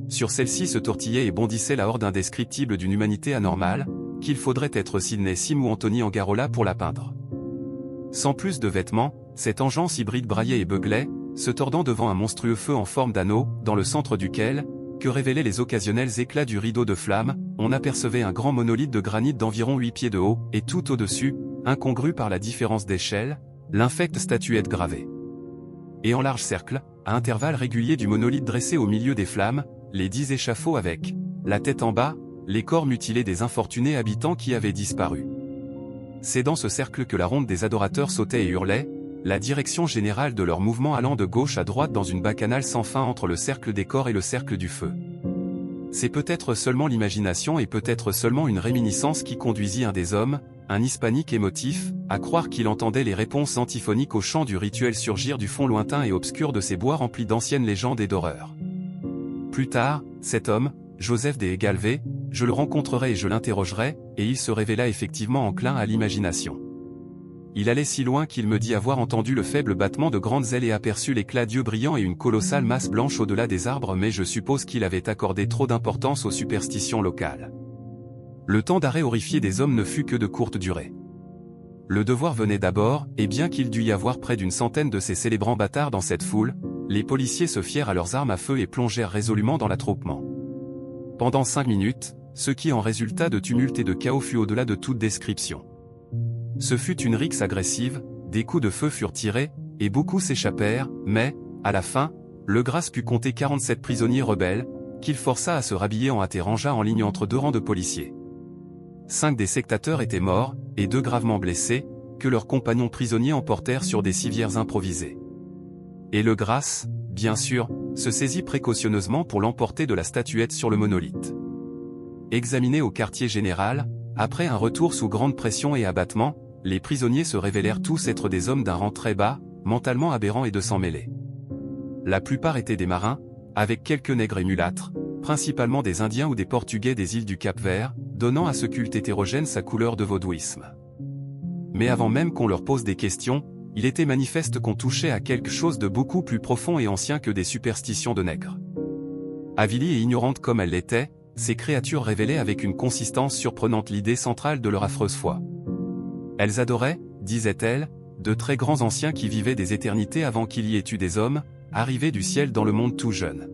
Sur celle-ci se tortillait et bondissait la horde indescriptible d'une humanité anormale, qu'il faudrait être Sidney Sim ou Anthony Angarola pour la peindre. Sans plus de vêtements, cette engeance hybride braillait et beuglait, se tordant devant un monstrueux feu en forme d'anneau, dans le centre duquel, que révélaient les occasionnels éclats du rideau de flammes, on apercevait un grand monolithe de granit d'environ 8 pieds de haut, et tout au-dessus, incongru par la différence d'échelle, l'infecte statuette gravée. Et en large cercle, à intervalles réguliers du monolithe dressé au milieu des flammes, les 10 échafauds avec, la tête en bas, les corps mutilés des infortunés habitants qui avaient disparu. C'est dans ce cercle que la ronde des adorateurs sautait et hurlait, la direction générale de leurs mouvements allant de gauche à droite dans une bacchanale sans fin entre le cercle des corps et le cercle du feu. C'est peut-être seulement l'imagination et peut-être seulement une réminiscence qui conduisit un des hommes, un hispanique émotif, à croire qu'il entendait les réponses antiphoniques au chant du rituel surgir du fond lointain et obscur de ces bois remplis d'anciennes légendes et d'horreurs. Plus tard, cet homme, Joseph des Galvez, je le rencontrerai et je l'interrogerai, et il se révéla effectivement enclin à l'imagination. Il allait si loin qu'il me dit avoir entendu le faible battement de grandes ailes et aperçu l'éclat d'yeux brillants et une colossale masse blanche au-delà des arbres, mais je suppose qu'il avait accordé trop d'importance aux superstitions locales. Le temps d'arrêt horrifié des hommes ne fut que de courte durée. Le devoir venait d'abord, et bien qu'il dût y avoir près d'une centaine de ces célébrants bâtards dans cette foule, les policiers se fièrent à leurs armes à feu et plongèrent résolument dans l'attroupement. Pendant 5 minutes, ce qui en résulta de tumulte et de chaos fut au-delà de toute description. Ce fut une rixe agressive, des coups de feu furent tirés, et beaucoup s'échappèrent, mais, à la fin, Legrasse put compter 47 prisonniers rebelles, qu'il força à se rhabiller en hâte et rangea en ligne entre 2 rangs de policiers. 5 des sectateurs étaient morts, et 2 gravement blessés, que leurs compagnons prisonniers emportèrent sur des civières improvisées. Et Legrasse, bien sûr, se saisit précautionneusement pour l'emporter de la statuette sur le monolithe. examinés au quartier général, après un retour sous grande pression et abattement, les prisonniers se révélèrent tous être des hommes d'un rang très bas, mentalement aberrants et de sang mêlé. La plupart étaient des marins, avec quelques nègres et mulâtres, principalement des Indiens ou des Portugais des îles du Cap-Vert, donnant à ce culte hétérogène sa couleur de vaudouisme. Mais avant même qu'on leur pose des questions, il était manifeste qu'on touchait à quelque chose de beaucoup plus profond et ancien que des superstitions de nègres. Avilies et ignorantes comme elles l'étaient, ces créatures révélaient avec une consistance surprenante l'idée centrale de leur affreuse foi. Elles adoraient, disaient-elles, de très grands anciens qui vivaient des éternités avant qu'il y ait eu des hommes, arrivés du ciel dans le monde tout jeune.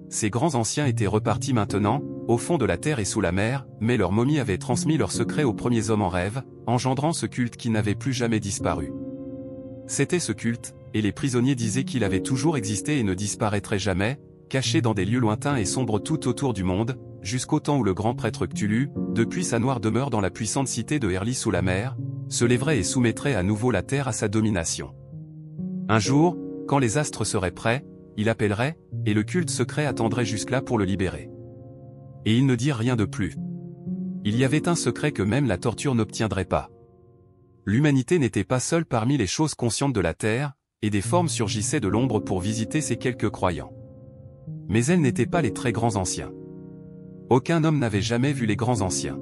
Ces grands anciens étaient repartis maintenant, au fond de la terre et sous la mer, mais leurs momies avaient transmis leurs secrets aux premiers hommes en rêve, engendrant ce culte qui n'avait plus jamais disparu. C'était ce culte, et les prisonniers disaient qu'il avait toujours existé et ne disparaîtrait jamais, caché dans des lieux lointains et sombres tout autour du monde, jusqu'au temps où le grand prêtre Cthulhu, depuis sa noire demeure dans la puissante cité de Herli sous la mer, se lèverait et soumettrait à nouveau la terre à sa domination. Un jour, quand les astres seraient prêts, il appellerait, et le culte secret attendrait jusque-là pour le libérer. Et ils ne dirent rien de plus. Il y avait un secret que même la torture n'obtiendrait pas. L'humanité n'était pas seule parmi les choses conscientes de la terre, et des formes surgissaient de l'ombre pour visiter ces quelques croyants. Mais elles n'étaient pas les très grands anciens. Aucun homme n'avait jamais vu les grands anciens.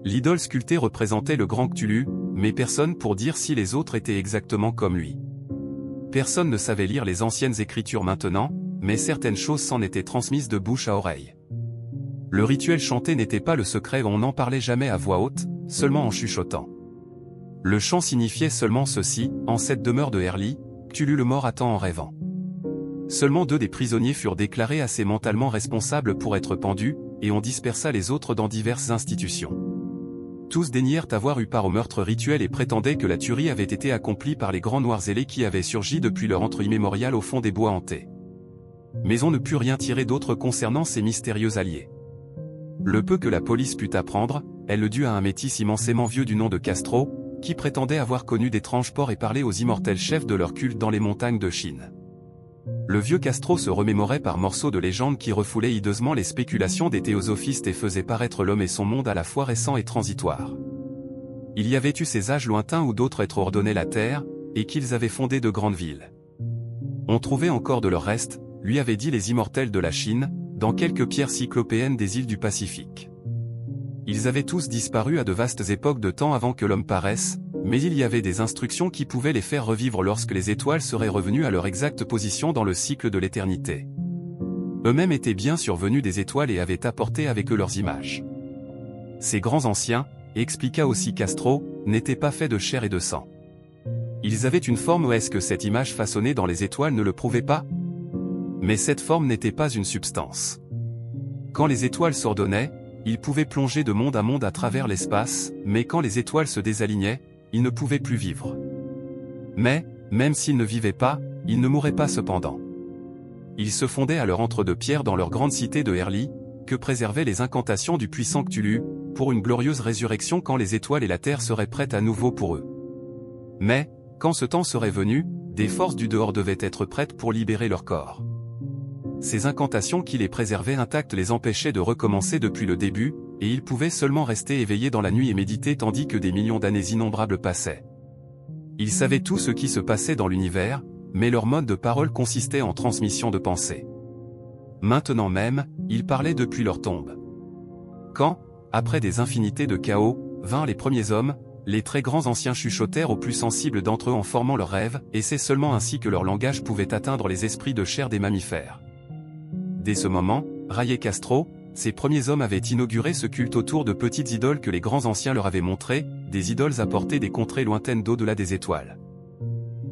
L'idole sculptée représentait le grand Cthulhu, mais personne pour dire si les autres étaient exactement comme lui. Personne ne savait lire les anciennes écritures maintenant, mais certaines choses s'en étaient transmises de bouche à oreille. Le rituel chanté n'était pas le secret, on n'en parlait jamais à voix haute, seulement en chuchotant. Le chant signifiait seulement ceci, en cette demeure de Herli, Cthulhu le mort attend en rêvant. Seulement 2 des prisonniers furent déclarés assez mentalement responsables pour être pendus, et on dispersa les autres dans diverses institutions. Tous daignèrent avoir eu part au meurtre rituel et prétendaient que la tuerie avait été accomplie par les grands noirs ailés qui avaient surgi depuis leur antre immémorial au fond des bois hantés. Mais on ne put rien tirer d'autre concernant ces mystérieux alliés. Le peu que la police put apprendre, elle le dut à un métis immensément vieux du nom de Castro, qui prétendait avoir connu d'étranges porcs et parlé aux immortels chefs de leur culte dans les montagnes de Chine. Le vieux Castro se remémorait par morceaux de légendes qui refoulaient hideusement les spéculations des théosophistes et faisaient paraître l'homme et son monde à la fois récent et transitoire. Il y avait eu ces âges lointains où d'autres êtres ordonnaient la terre, et qu'ils avaient fondé de grandes villes. On trouvait encore de leurs restes, lui avaient dit les immortels de la Chine, dans quelques pierres cyclopéennes des îles du Pacifique. Ils avaient tous disparu à de vastes époques de temps avant que l'homme paraisse, mais il y avait des instructions qui pouvaient les faire revivre lorsque les étoiles seraient revenues à leur exacte position dans le cycle de l'éternité. Eux-mêmes étaient bien survenus des étoiles et avaient apporté avec eux leurs images. Ces grands anciens, expliqua aussi Castro, n'étaient pas faits de chair et de sang. Ils avaient une forme ou est-ce que cette image façonnée dans les étoiles ne le prouvait pas? Mais cette forme n'était pas une substance. Quand les étoiles s'ordonnaient, ils pouvaient plonger de monde à travers l'espace, mais quand les étoiles se désalignaient, ils ne pouvaient plus vivre. Mais, même s'ils ne vivaient pas, ils ne mouraient pas cependant. Ils se fondaient à leur antre de pierre dans leur grande cité de Herli, que préservaient les incantations du puissant Cthulhu, pour une glorieuse résurrection quand les étoiles et la terre seraient prêtes à nouveau pour eux. Mais, quand ce temps serait venu, des forces du dehors devaient être prêtes pour libérer leur corps. Ces incantations qui les préservaient intactes les empêchaient de recommencer depuis le début, et ils pouvaient seulement rester éveillés dans la nuit et méditer tandis que des millions d'années innombrables passaient. Ils savaient tout ce qui se passait dans l'univers, mais leur mode de parole consistait en transmission de pensées. Maintenant même, ils parlaient depuis leur tombe. Quand, après des infinités de chaos, vinrent les premiers hommes, les très grands anciens chuchotèrent aux plus sensibles d'entre eux en formant leurs rêves, et c'est seulement ainsi que leur langage pouvait atteindre les esprits de chair des mammifères. Dès ce moment, raillait Castro, ces premiers hommes avaient inauguré ce culte autour de petites idoles que les grands anciens leur avaient montrées, des idoles apportées des contrées lointaines d'au-delà des étoiles.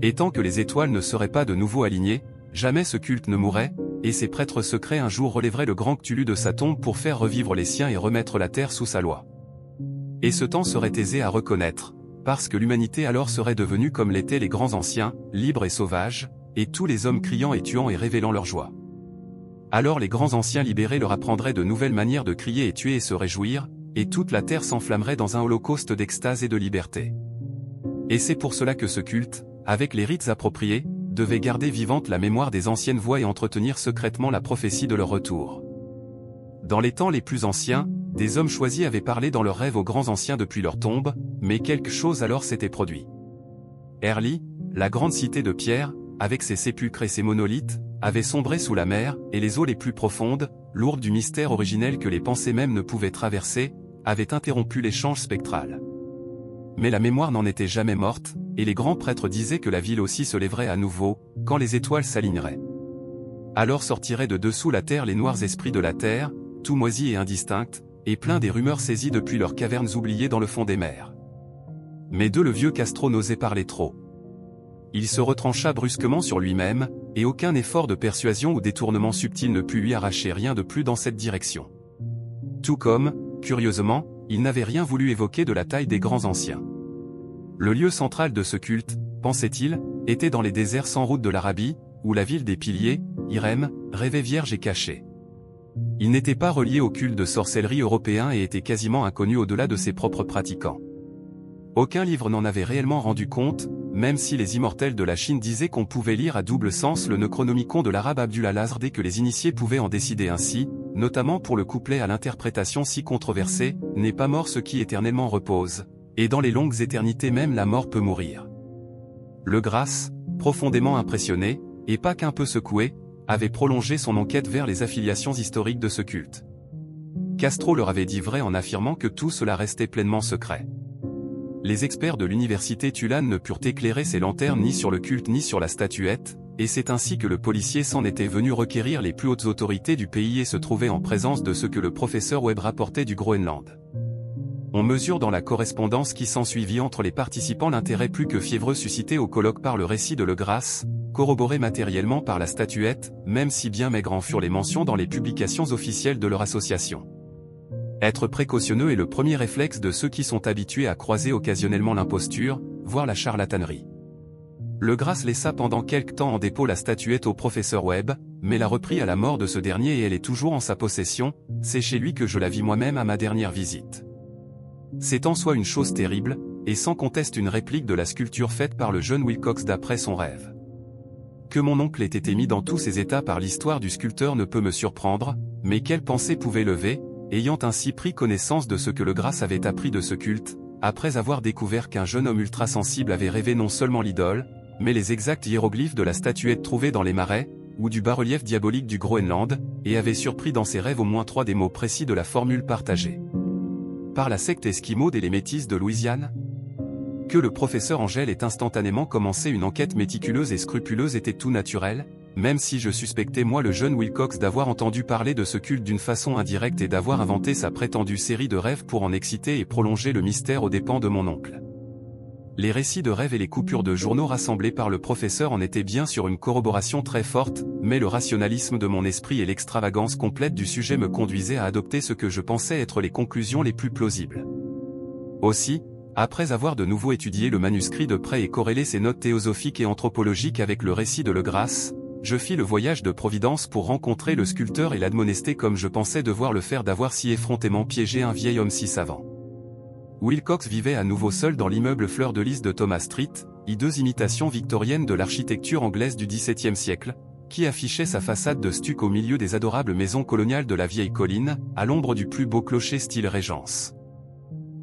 Et tant que les étoiles ne seraient pas de nouveau alignées, jamais ce culte ne mourrait, et ces prêtres secrets un jour relèveraient le grand Cthulhu de sa tombe pour faire revivre les siens et remettre la terre sous sa loi. Et ce temps serait aisé à reconnaître, parce que l'humanité alors serait devenue comme l'étaient les grands anciens, libres et sauvages, et tous les hommes criant et tuant et révélant leur joie. Alors les grands anciens libérés leur apprendraient de nouvelles manières de crier et tuer et se réjouir, et toute la terre s'enflammerait dans un holocauste d'extase et de liberté. Et c'est pour cela que ce culte, avec les rites appropriés, devait garder vivante la mémoire des anciennes voix et entretenir secrètement la prophétie de leur retour. Dans les temps les plus anciens, des hommes choisis avaient parlé dans leurs rêves aux grands anciens depuis leur tombe, mais quelque chose alors s'était produit. Erly, la grande cité de pierre, avec ses sépulcres et ses monolithes, avait sombré sous la mer, et les eaux les plus profondes, lourdes du mystère originel que les pensées mêmes ne pouvaient traverser, avaient interrompu l'échange spectral. Mais la mémoire n'en était jamais morte, et les grands prêtres disaient que la ville aussi se lèverait à nouveau, quand les étoiles s'aligneraient. Alors sortiraient de dessous la terre les noirs esprits de la terre, tout moisis et indistincts, et pleins des rumeurs saisies depuis leurs cavernes oubliées dans le fond des mers. Mais le vieux Castro n'osait parler trop. Il se retrancha brusquement sur lui-même, et aucun effort de persuasion ou détournement subtil ne put lui arracher rien de plus dans cette direction. Tout comme, curieusement, il n'avait rien voulu évoquer de la taille des grands anciens. Le lieu central de ce culte, pensait-il, était dans les déserts sans route de l'Arabie, où la ville des piliers, Irem, rêvait vierge et cachée. Il n'était pas relié au culte de sorcellerie européen et était quasiment inconnu au-delà de ses propres pratiquants. Aucun livre n'en avait réellement rendu compte, même si les immortels de la Chine disaient qu'on pouvait lire à double sens le Necronomicon de l'arabe Abdul al-Azr dès que les initiés pouvaient en décider ainsi, notamment pour le couplet à l'interprétation si controversée, « N'est pas mort ce qui éternellement repose », et dans les longues éternités même la mort peut mourir. Le Grasse, profondément impressionné, et pas qu'un peu secoué, avait prolongé son enquête vers les affiliations historiques de ce culte. Castro leur avait dit vrai en affirmant que tout cela restait pleinement secret. Les experts de l'université Tulane ne purent éclairer ces lanternes ni sur le culte ni sur la statuette, et c'est ainsi que le policier s'en était venu requérir les plus hautes autorités du pays et se trouvait en présence de ce que le professeur Webb rapportait du Groenland. On mesure dans la correspondance qui s'ensuivit entre les participants l'intérêt plus que fiévreux suscité au colloque par le récit de Le Grasse, corroboré matériellement par la statuette, même si bien maigres en furent les mentions dans les publications officielles de leur association. Être précautionneux est le premier réflexe de ceux qui sont habitués à croiser occasionnellement l'imposture, voire la charlatanerie. Le Grasse laissa pendant quelque temps en dépôt la statuette au professeur Webb, mais la reprit à la mort de ce dernier et elle est toujours en sa possession, c'est chez lui que je la vis moi-même à ma dernière visite. C'est en soi une chose terrible, et sans conteste une réplique de la sculpture faite par le jeune Wilcox d'après son rêve. Que mon oncle ait été mis dans tous ces états par l'histoire du sculpteur ne peut me surprendre, mais quelle pensée pouvait lever, ayant ainsi pris connaissance de ce que le Grasse avait appris de ce culte, après avoir découvert qu'un jeune homme ultra-sensible avait rêvé non seulement l'idole, mais les exacts hiéroglyphes de la statuette trouvée dans les marais, ou du bas-relief diabolique du Groenland, et avait surpris dans ses rêves au moins 3 des mots précis de la formule partagée. Par la secte esquimaude et les métis de Louisiane? Que le professeur Angèle ait instantanément commencé une enquête méticuleuse et scrupuleuse était tout naturel, même si je suspectais moi le jeune Wilcox d'avoir entendu parler de ce culte d'une façon indirecte et d'avoir inventé sa prétendue série de rêves pour en exciter et prolonger le mystère aux dépens de mon oncle. Les récits de rêves et les coupures de journaux rassemblés par le professeur en étaient bien sur une corroboration très forte, mais le rationalisme de mon esprit et l'extravagance complète du sujet me conduisaient à adopter ce que je pensais être les conclusions les plus plausibles. Aussi, après avoir de nouveau étudié le manuscrit de près et corrélé ses notes théosophiques et anthropologiques avec le récit de Le Grasse, je fis le voyage de Providence pour rencontrer le sculpteur et l'admonester comme je pensais devoir le faire d'avoir si effrontément piégé un vieil homme si savant. Wilcox vivait à nouveau seul dans l'immeuble Fleur de Lys de Thomas Street, hideuse imitation victorienne de l'architecture anglaise du XVIIe siècle, qui affichait sa façade de stuc au milieu des adorables maisons coloniales de la vieille colline, à l'ombre du plus beau clocher style Régence.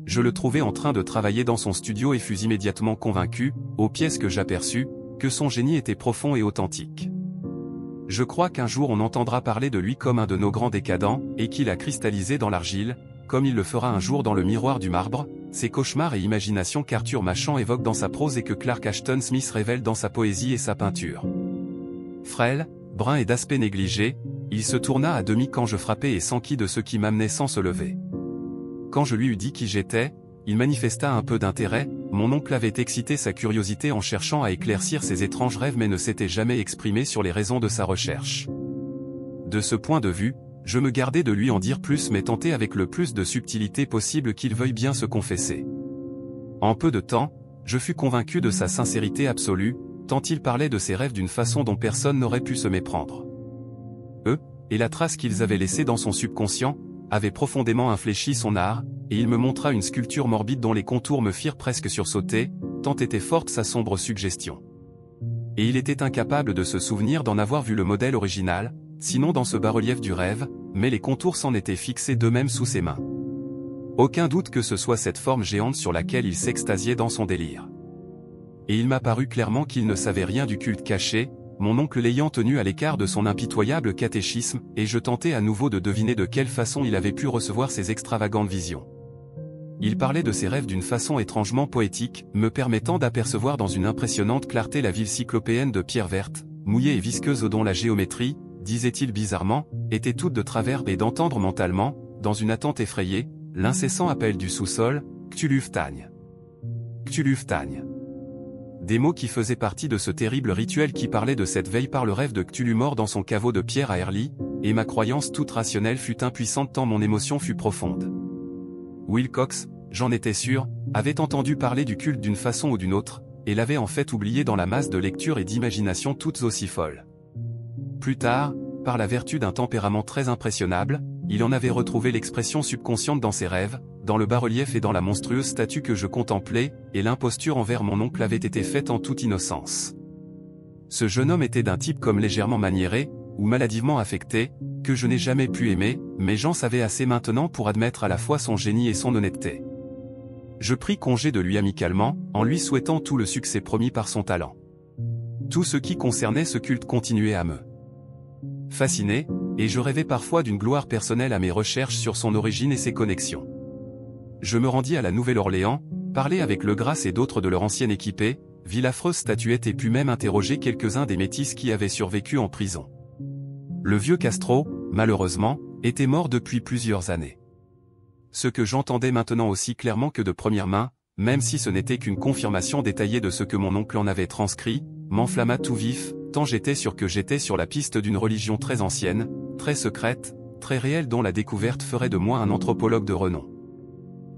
Je le trouvai en train de travailler dans son studio et fus immédiatement convaincu, aux pièces que j'aperçus, que son génie était profond et authentique. Je crois qu'un jour on entendra parler de lui comme un de nos grands décadents, et qu'il a cristallisé dans l'argile, comme il le fera un jour dans le miroir du marbre, ces cauchemars et imaginations qu'Arthur Machen évoque dans sa prose et que Clark Ashton Smith révèle dans sa poésie et sa peinture. Frêle, brun et d'aspect négligé, il se tourna à demi quand je frappai et s'enquit de ce qui m'amenait sans se lever. Quand je lui eus dit qui j'étais, il manifesta un peu d'intérêt, mon oncle avait excité sa curiosité en cherchant à éclaircir ses étranges rêves mais ne s'était jamais exprimé sur les raisons de sa recherche. De ce point de vue, je me gardais de lui en dire plus mais tentais avec le plus de subtilité possible qu'il veuille bien se confesser. En peu de temps, je fus convaincu de sa sincérité absolue, tant il parlait de ses rêves d'une façon dont personne n'aurait pu se méprendre. Eux, et la trace qu'ils avaient laissée dans son subconscient, avaient profondément infléchi son art, et il me montra une sculpture morbide dont les contours me firent presque sursauter, tant était forte sa sombre suggestion. Et il était incapable de se souvenir d'en avoir vu le modèle original, sinon dans ce bas-relief du rêve, mais les contours s'en étaient fixés d'eux-mêmes sous ses mains. Aucun doute que ce soit cette forme géante sur laquelle il s'extasiait dans son délire. Et il m'a paru clairement qu'il ne savait rien du culte caché, mon oncle l'ayant tenu à l'écart de son impitoyable catéchisme, et je tentais à nouveau de deviner de quelle façon il avait pu recevoir ces extravagantes visions. Il parlait de ses rêves d'une façon étrangement poétique, me permettant d'apercevoir dans une impressionnante clarté la ville cyclopéenne de pierre verte, mouillée et visqueuse dont la géométrie, disait-il bizarrement, était toute de travers et d'entendre mentalement, dans une attente effrayée, l'incessant appel du sous-sol, Cthulhu-Ftagne. Cthulhu-Ftagne. Des mots qui faisaient partie de ce terrible rituel qui parlait de cette veille par le rêve de Cthulhu mort dans son caveau de pierre à Herly, et ma croyance toute rationnelle fut impuissante tant mon émotion fut profonde. Wilcox, j'en étais sûr, avait entendu parler du culte d'une façon ou d'une autre, et l'avait en fait oublié dans la masse de lectures et d'imagination toutes aussi folles. Plus tard, par la vertu d'un tempérament très impressionnable, il en avait retrouvé l'expression subconsciente dans ses rêves, dans le bas-relief et dans la monstrueuse statue que je contemplais, et l'imposture envers mon oncle avait été faite en toute innocence. Ce jeune homme était d'un type comme légèrement maniéré, ou maladivement affecté, que je n'ai jamais pu aimer, mais j'en savais assez maintenant pour admettre à la fois son génie et son honnêteté. Je pris congé de lui amicalement, en lui souhaitant tout le succès promis par son talent. Tout ce qui concernait ce culte continuait à me fasciner, et je rêvais parfois d'une gloire personnelle à mes recherches sur son origine et ses connexions. Je me rendis à la Nouvelle-Orléans, parlai avec Legrasse et d'autres de leur ancienne équipée, vis l'affreuse statuette et pus même interroger quelques-uns des métis qui avaient survécu en prison. Le vieux Castro, malheureusement, était mort depuis plusieurs années. Ce que j'entendais maintenant aussi clairement que de première main, même si ce n'était qu'une confirmation détaillée de ce que mon oncle en avait transcrit, m'enflamma tout vif, tant j'étais sûr que j'étais sur la piste d'une religion très ancienne, très secrète, très réelle dont la découverte ferait de moi un anthropologue de renom.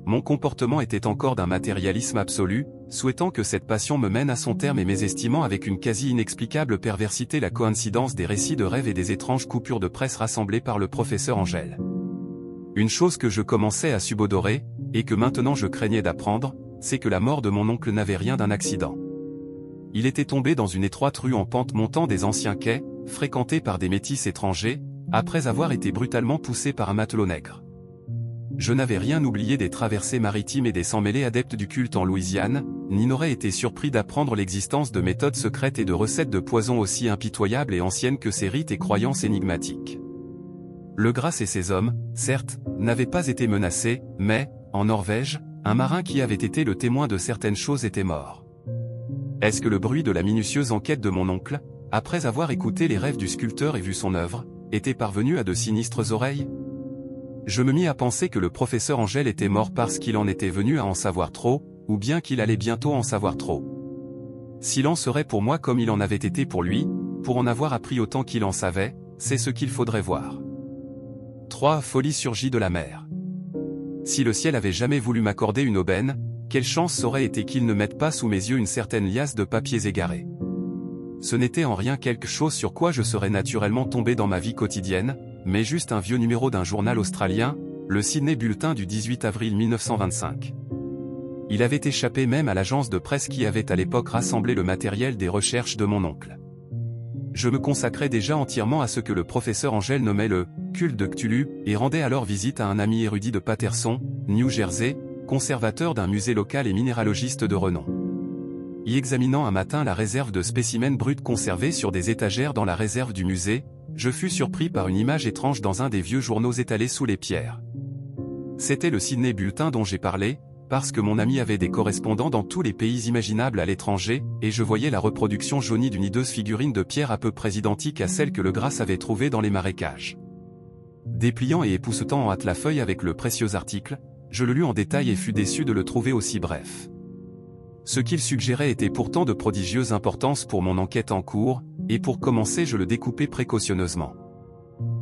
Mon comportement était encore d'un matérialisme absolu, souhaitant que cette passion me mène à son terme et mésestimant avec une quasi inexplicable perversité la coïncidence des récits de rêves et des étranges coupures de presse rassemblées par le professeur Angèle. Une chose que je commençais à subodorer, et que maintenant je craignais d'apprendre, c'est que la mort de mon oncle n'avait rien d'un accident. Il était tombé dans une étroite rue en pente montant des anciens quais, fréquentés par des métis étrangers, après avoir été brutalement poussé par un matelot nègre. Je n'avais rien oublié des traversées maritimes et des sans-mêlés adeptes du culte en Louisiane, ni n'aurais été surpris d'apprendre l'existence de méthodes secrètes et de recettes de poison aussi impitoyables et anciennes que ces rites et croyances énigmatiques. Legrasse et ses hommes, certes, n'avaient pas été menacés, mais, en Norvège, un marin qui avait été le témoin de certaines choses était mort. Est-ce que le bruit de la minutieuse enquête de mon oncle, après avoir écouté les rêves du sculpteur et vu son œuvre, était parvenu à de sinistres oreilles? Je me mis à penser que le professeur Angèle était mort parce qu'il en était venu à en savoir trop, ou bien qu'il allait bientôt en savoir trop. S'il en serait pour moi comme il en avait été pour lui, pour en avoir appris autant qu'il en savait, c'est ce qu'il faudrait voir. 3. Folie surgit de la mer. Si le ciel avait jamais voulu m'accorder une aubaine, quelle chance aurait été qu'il ne mette pas sous mes yeux une certaine liasse de papiers égarés. Ce n'était en rien quelque chose sur quoi je serais naturellement tombé dans ma vie quotidienne, mais juste un vieux numéro d'un journal australien, le Sydney Bulletin du 18 avril 1925. Il avait échappé même à l'agence de presse qui avait à l'époque rassemblé le matériel des recherches de mon oncle. Je me consacrais déjà entièrement à ce que le professeur Angèle nommait le « culte de Cthulhu » et rendais alors visite à un ami érudit de Paterson, New Jersey, conservateur d'un musée local et minéralogiste de renom. Y examinant un matin la réserve de spécimens bruts conservés sur des étagères dans la réserve du musée, je fus surpris par une image étrange dans un des vieux journaux étalés sous les pierres. C'était le Sydney Bulletin dont j'ai parlé, parce que mon ami avait des correspondants dans tous les pays imaginables à l'étranger, et je voyais la reproduction jaunie d'une hideuse figurine de pierre à peu près identique à celle que Legrasse avait trouvée dans les marécages. Dépliant et époussetant en hâte la feuille avec le précieux article, je le lus en détail et fus déçu de le trouver aussi bref. Ce qu'il suggérait était pourtant de prodigieuse importance pour mon enquête en cours, et pour commencer je le découpais précautionneusement.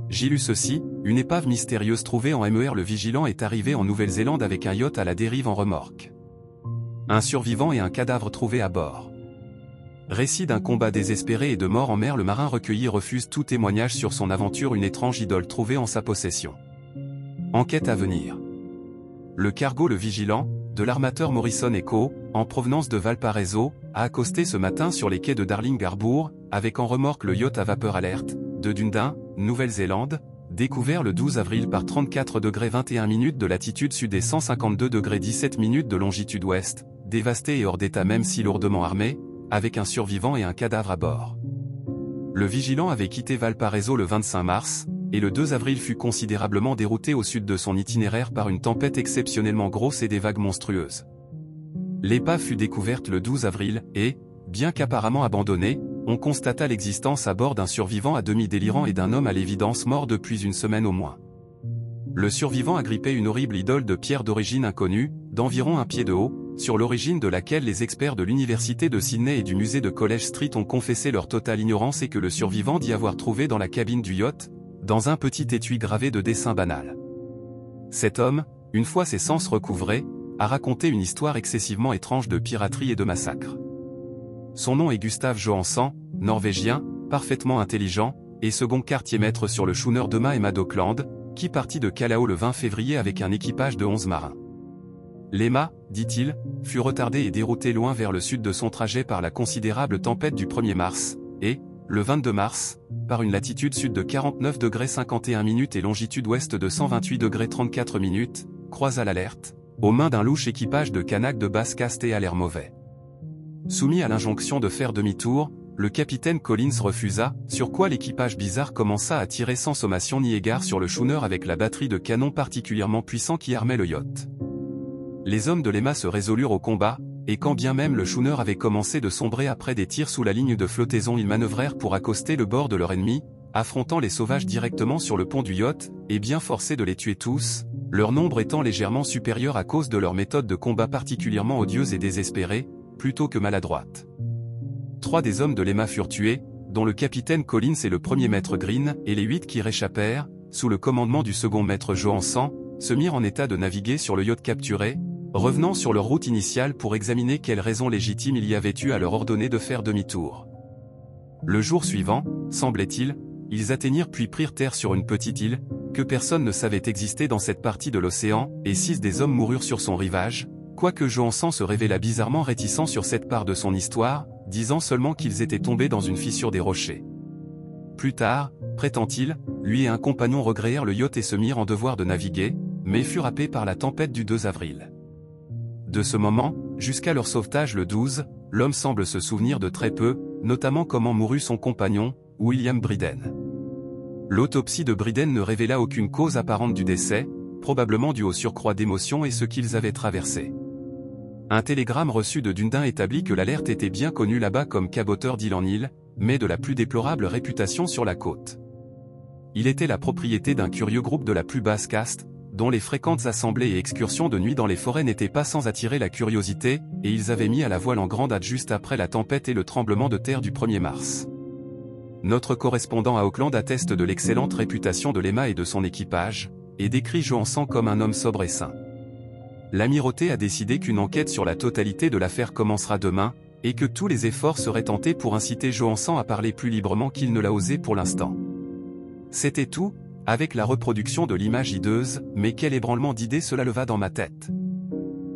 J'y lus ceci: une épave mystérieuse trouvée en MER le Vigilant est arrivée en Nouvelle-Zélande avec un yacht à la dérive en remorque. Un survivant et un cadavre trouvés à bord. Récit d'un combat désespéré et de mort en mer, le marin recueilli refuse tout témoignage sur son aventure, une étrange idole trouvée en sa possession. Enquête à venir. Le cargo Le Vigilant, de l'armateur Morrison & Co., en provenance de Valparaiso, a accosté ce matin sur les quais de Darling Harbour, avec en remorque le yacht à vapeur Alert, de Dunedin, Nouvelle-Zélande, découvert le 12 avril par 34°21' de latitude sud et 152°17' de longitude ouest, dévasté et hors d'état même si lourdement armé, avec un survivant et un cadavre à bord. Le Vigilant avait quitté Valparaiso le 25 mars, et le 2 avril fut considérablement dérouté au sud de son itinéraire par une tempête exceptionnellement grosse et des vagues monstrueuses. L'épave fut découverte le 12 avril, et, bien qu'apparemment abandonnée, on constata l'existence à bord d'un survivant à demi délirant et d'un homme à l'évidence mort depuis une semaine au moins. Le survivant agrippait une horrible idole de pierre d'origine inconnue, d'environ 1 pied de haut, sur l'origine de laquelle les experts de l'université de Sydney et du musée de College Street ont confessé leur totale ignorance et que le survivant dit avoir trouvé dans la cabine du yacht, dans un petit étui gravé de dessins banals. Cet homme, une fois ses sens recouvrés, a raconté une histoire excessivement étrange de piraterie et de massacre. Son nom est Gustave Johansen, norvégien, parfaitement intelligent, et second quartier-maître sur le schooner Dema Emma d'Auckland, qui partit de Callao le 20 février avec un équipage de 11 marins. L'Emma, dit-il, fut retardé et dérouté loin vers le sud de son trajet par la considérable tempête du 1er mars, et, le 22 mars, par une latitude sud de 49°51' et longitude ouest de 128°34', croisa l'alerte, aux mains d'un louche équipage de canaques de basse caste et à l'air mauvais. Soumis à l'injonction de faire demi-tour, le capitaine Collins refusa, sur quoi l'équipage bizarre commença à tirer sans sommation ni égard sur le schooner avec la batterie de canons particulièrement puissant qui armait le yacht. Les hommes de l'Emma se résolurent au combat, et quand bien même le schooner avait commencé de sombrer après des tirs sous la ligne de flottaison, ils manœuvrèrent pour accoster le bord de leur ennemi, affrontant les sauvages directement sur le pont du yacht, et bien forcés de les tuer tous, leur nombre étant légèrement supérieur à cause de leur méthode de combat particulièrement odieuse et désespérée, plutôt que maladroite. 3 des hommes de l'Emma furent tués, dont le capitaine Collins et le premier maître Green, et les 8 qui réchappèrent, sous le commandement du second maître Johansen, se mirent en état de naviguer sur le yacht capturé, revenant sur leur route initiale pour examiner quelles raisons légitimes il y avait eu à leur ordonner de faire demi-tour. Le jour suivant, semblait-il, ils atteignirent puis prirent terre sur une petite île, que personne ne savait exister dans cette partie de l'océan, et 6 des hommes moururent sur son rivage, quoique Johansen se révéla bizarrement réticent sur cette part de son histoire, disant seulement qu'ils étaient tombés dans une fissure des rochers. Plus tard, prétend-il, lui et un compagnon regréèrent le yacht et se mirent en devoir de naviguer, mais furent happés par la tempête du 2 avril. De ce moment, jusqu'à leur sauvetage le 12, l'homme semble se souvenir de très peu, notamment comment mourut son compagnon, William Bryden. L'autopsie de Bryden ne révéla aucune cause apparente du décès, probablement dû au surcroît d'émotions et ce qu'ils avaient traversé. Un télégramme reçu de Dunedin établit que l'alerte était bien connue là-bas comme caboteur d'île en île, mais de la plus déplorable réputation sur la côte. Il était la propriété d'un curieux groupe de la plus basse caste, dont les fréquentes assemblées et excursions de nuit dans les forêts n'étaient pas sans attirer la curiosité, et ils avaient mis à la voile en grande hâte juste après la tempête et le tremblement de terre du 1er mars. Notre correspondant à Auckland atteste de l'excellente réputation de l'Emma et de son équipage, et décrit Johansen comme un homme sobre et sain. L'amirauté a décidé qu'une enquête sur la totalité de l'affaire commencera demain, et que tous les efforts seraient tentés pour inciter Johansen à parler plus librement qu'il ne l'a osé pour l'instant. C'était tout, avec la reproduction de l'image hideuse, mais quel ébranlement d'idées cela leva dans ma tête.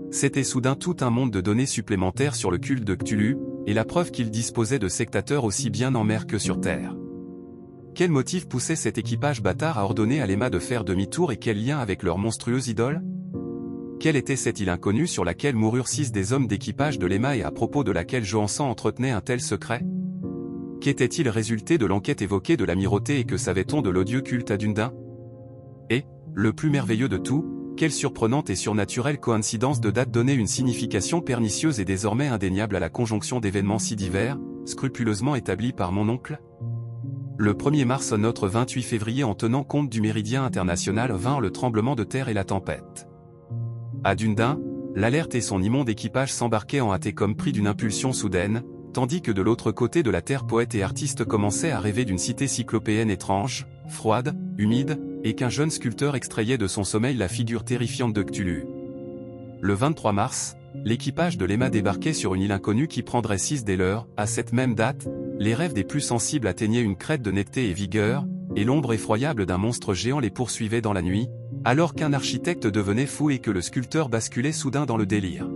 C'était soudain tout un monde de données supplémentaires sur le culte de Cthulhu, et la preuve qu'il disposait de sectateurs aussi bien en mer que sur terre. Quel motif poussait cet équipage bâtard à ordonner à l'Emma de faire demi-tour et quel lien avec leur monstrueuse idole? Quelle était cette île inconnue sur laquelle moururent 6 des hommes d'équipage de l'Emma et à propos de laquelle Johansen entretenait un tel secret? Qu'était-il résulté de l'enquête évoquée de l'amirauté et que savait-on de l'odieux culte à Dunedin? Et, le plus merveilleux de tout, quelle surprenante et surnaturelle coïncidence de date donnait une signification pernicieuse et désormais indéniable à la conjonction d'événements si divers, scrupuleusement établis par mon oncle? Le 1er mars sonne notre 28 février en tenant compte du méridien international vint le tremblement de terre et la tempête. À Dunedin, l'alerte et son immonde équipage s'embarquaient en hâte comme pris d'une impulsion soudaine, tandis que de l'autre côté de la terre poètes et artistes commençaient à rêver d'une cité cyclopéenne étrange, froide, humide, et qu'un jeune sculpteur extrayait de son sommeil la figure terrifiante de Cthulhu. Le 23 mars, l'équipage de l'Emma débarquait sur une île inconnue qui prendrait 6 des leurs. À cette même date, les rêves des plus sensibles atteignaient une crête de netteté et vigueur, et l'ombre effroyable d'un monstre géant les poursuivait dans la nuit, alors qu'un architecte devenait fou et que le sculpteur basculait soudain dans le délire.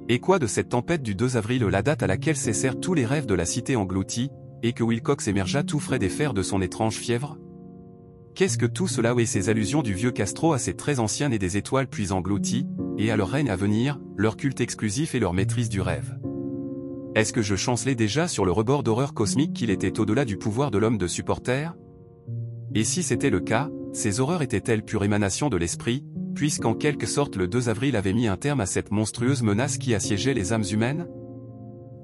Et quoi de cette tempête du 2 avril, la date à laquelle cessèrent tous les rêves de la cité engloutie, et que Wilcox émergea tout frais des fers de son étrange fièvre? Qu'est-ce que tout cela et ces allusions du vieux Castro à ces très anciens et des étoiles puis engloutis, et à leur règne à venir, leur culte exclusif et leur maîtrise du rêve? Est-ce que je chancelais déjà sur le rebord d'horreur cosmique qu'il était au-delà du pouvoir de l'homme de supporter? Et si c'était le cas, ces horreurs étaient-elles pure émanation de l'esprit, puisqu'en quelque sorte le 2 avril avait mis un terme à cette monstrueuse menace qui assiégeait les âmes humaines?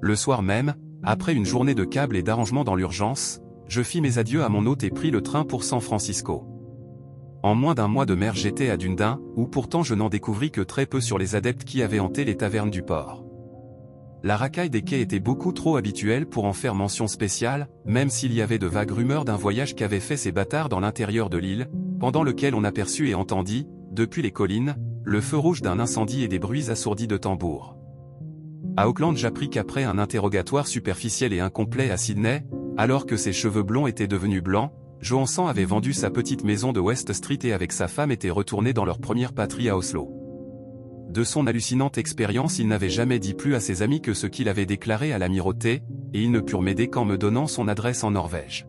Le soir même, après une journée de câbles et d'arrangements dans l'urgence, je fis mes adieux à mon hôte et pris le train pour San Francisco. En moins d'un mois de mer j'étais à Dunedin, où pourtant je n'en découvris que très peu sur les adeptes qui avaient hanté les tavernes du port. La racaille des quais était beaucoup trop habituelle pour en faire mention spéciale, même s'il y avait de vagues rumeurs d'un voyage qu'avaient fait ces bâtards dans l'intérieur de l'île, pendant lequel on aperçut et entendit, depuis les collines, le feu rouge d'un incendie et des bruits assourdis de tambours. À Auckland j'appris qu'après un interrogatoire superficiel et incomplet à Sydney, alors que ses cheveux blonds étaient devenus blancs, Johansson avait vendu sa petite maison de West Street et avec sa femme était retourné dans leur première patrie à Oslo. De son hallucinante expérience il n'avait jamais dit plus à ses amis que ce qu'il avait déclaré à l'amirauté, et ils ne purent m'aider qu'en me donnant son adresse en Norvège.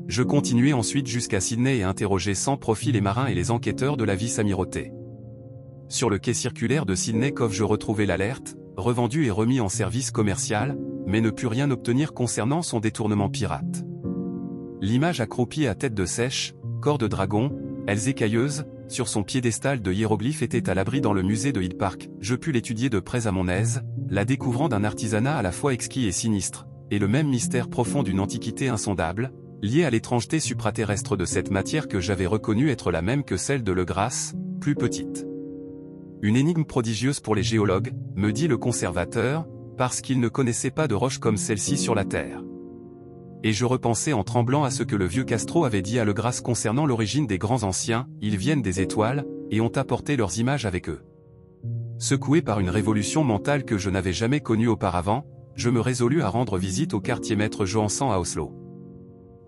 Je continuai ensuite jusqu'à Sydney et interrogeai sans profit les marins et les enquêteurs de la vice-amirauté. Sur le quai circulaire de Sydney Cove je retrouvai l'alerte, revendu et remis en service commercial, mais ne pus rien obtenir concernant son détournement pirate. L'image accroupie à tête de sèche, corps de dragon, ailes écailleuses, sur son piédestal de hiéroglyphes était à l'abri dans le musée de Hyde Park. Je pus l'étudier de près à mon aise, la découvrant d'un artisanat à la fois exquis et sinistre, et le même mystère profond d'une antiquité insondable, lié à l'étrangeté supraterrestre de cette matière que j'avais reconnue être la même que celle de Legrasse, plus petite. Une énigme prodigieuse pour les géologues, me dit le conservateur, parce qu'ils ne connaissaient pas de roche comme celle-ci sur la Terre. Et je repensais en tremblant à ce que le vieux Castro avait dit à Legrasse concernant l'origine des grands anciens, ils viennent des étoiles, et ont apporté leurs images avec eux. Secoué par une révolution mentale que je n'avais jamais connue auparavant, je me résolus à rendre visite au quartier maître Johansson à Oslo.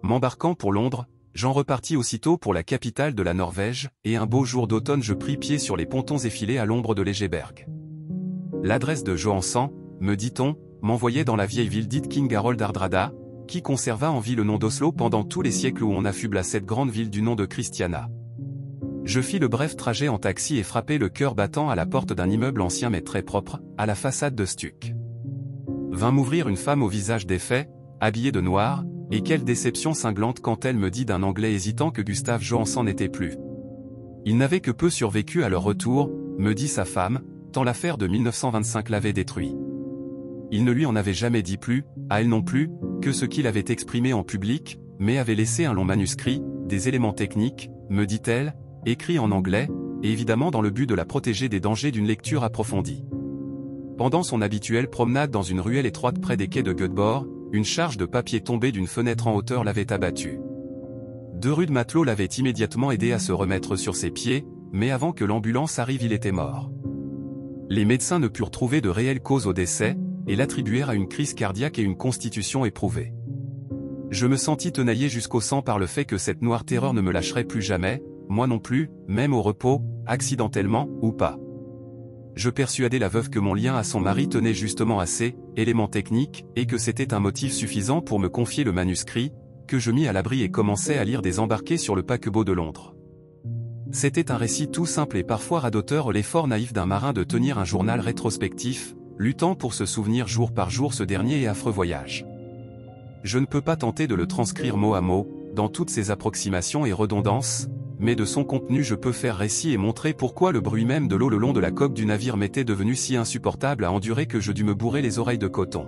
M'embarquant pour Londres, j'en repartis aussitôt pour la capitale de la Norvège, et un beau jour d'automne je pris pied sur les pontons effilés à l'ombre de l'Egeberg. L'adresse de Johansson, me dit-on, m'envoyait dans la vieille ville dite King Harold Hardrada, qui conserva en vie le nom d'Oslo pendant tous les siècles où on affubla cette grande ville du nom de Christiania. Je fis le bref trajet en taxi et frappai le cœur battant à la porte d'un immeuble ancien mais très propre, à la façade de stuc. Vint m'ouvrir une femme au visage défait, habillée de noir, et quelle déception cinglante quand elle me dit d'un anglais hésitant que Gustave Johansson n'était plus. Il n'avait que peu survécu à leur retour, me dit sa femme, tant l'affaire de 1925 l'avait détruit. Il ne lui en avait jamais dit plus, à elle non plus, que ce qu'il avait exprimé en public, mais avait laissé un long manuscrit, des éléments techniques, me dit-elle, écrits en anglais, et évidemment dans le but de la protéger des dangers d'une lecture approfondie. Pendant son habituelle promenade dans une ruelle étroite près des quais de Göteborg, une charge de papier tombée d'une fenêtre en hauteur l'avait abattu. 2 rudes matelots l'avaient immédiatement aidé à se remettre sur ses pieds, mais avant que l'ambulance arrive il était mort. Les médecins ne purent trouver de réelle cause au décès, et l'attribuèrent à une crise cardiaque et une constitution éprouvée. Je me sentis tenaillé jusqu'au sang par le fait que cette noire terreur ne me lâcherait plus jamais, moi non plus, même au repos, accidentellement, ou pas. Je persuadai la veuve que mon lien à son mari tenait justement à ces éléments techniques, et que c'était un motif suffisant pour me confier le manuscrit, que je mis à l'abri et commençai à lire des embarqués sur le paquebot de Londres. C'était un récit tout simple et parfois radoteur, l'effort naïf d'un marin de tenir un journal rétrospectif, luttant pour se souvenir jour par jour ce dernier et affreux voyage. Je ne peux pas tenter de le transcrire mot à mot, dans toutes ses approximations et redondances, mais de son contenu je peux faire récit et montrer pourquoi le bruit même de l'eau le long de la coque du navire m'était devenu si insupportable à endurer que je dus me bourrer les oreilles de coton.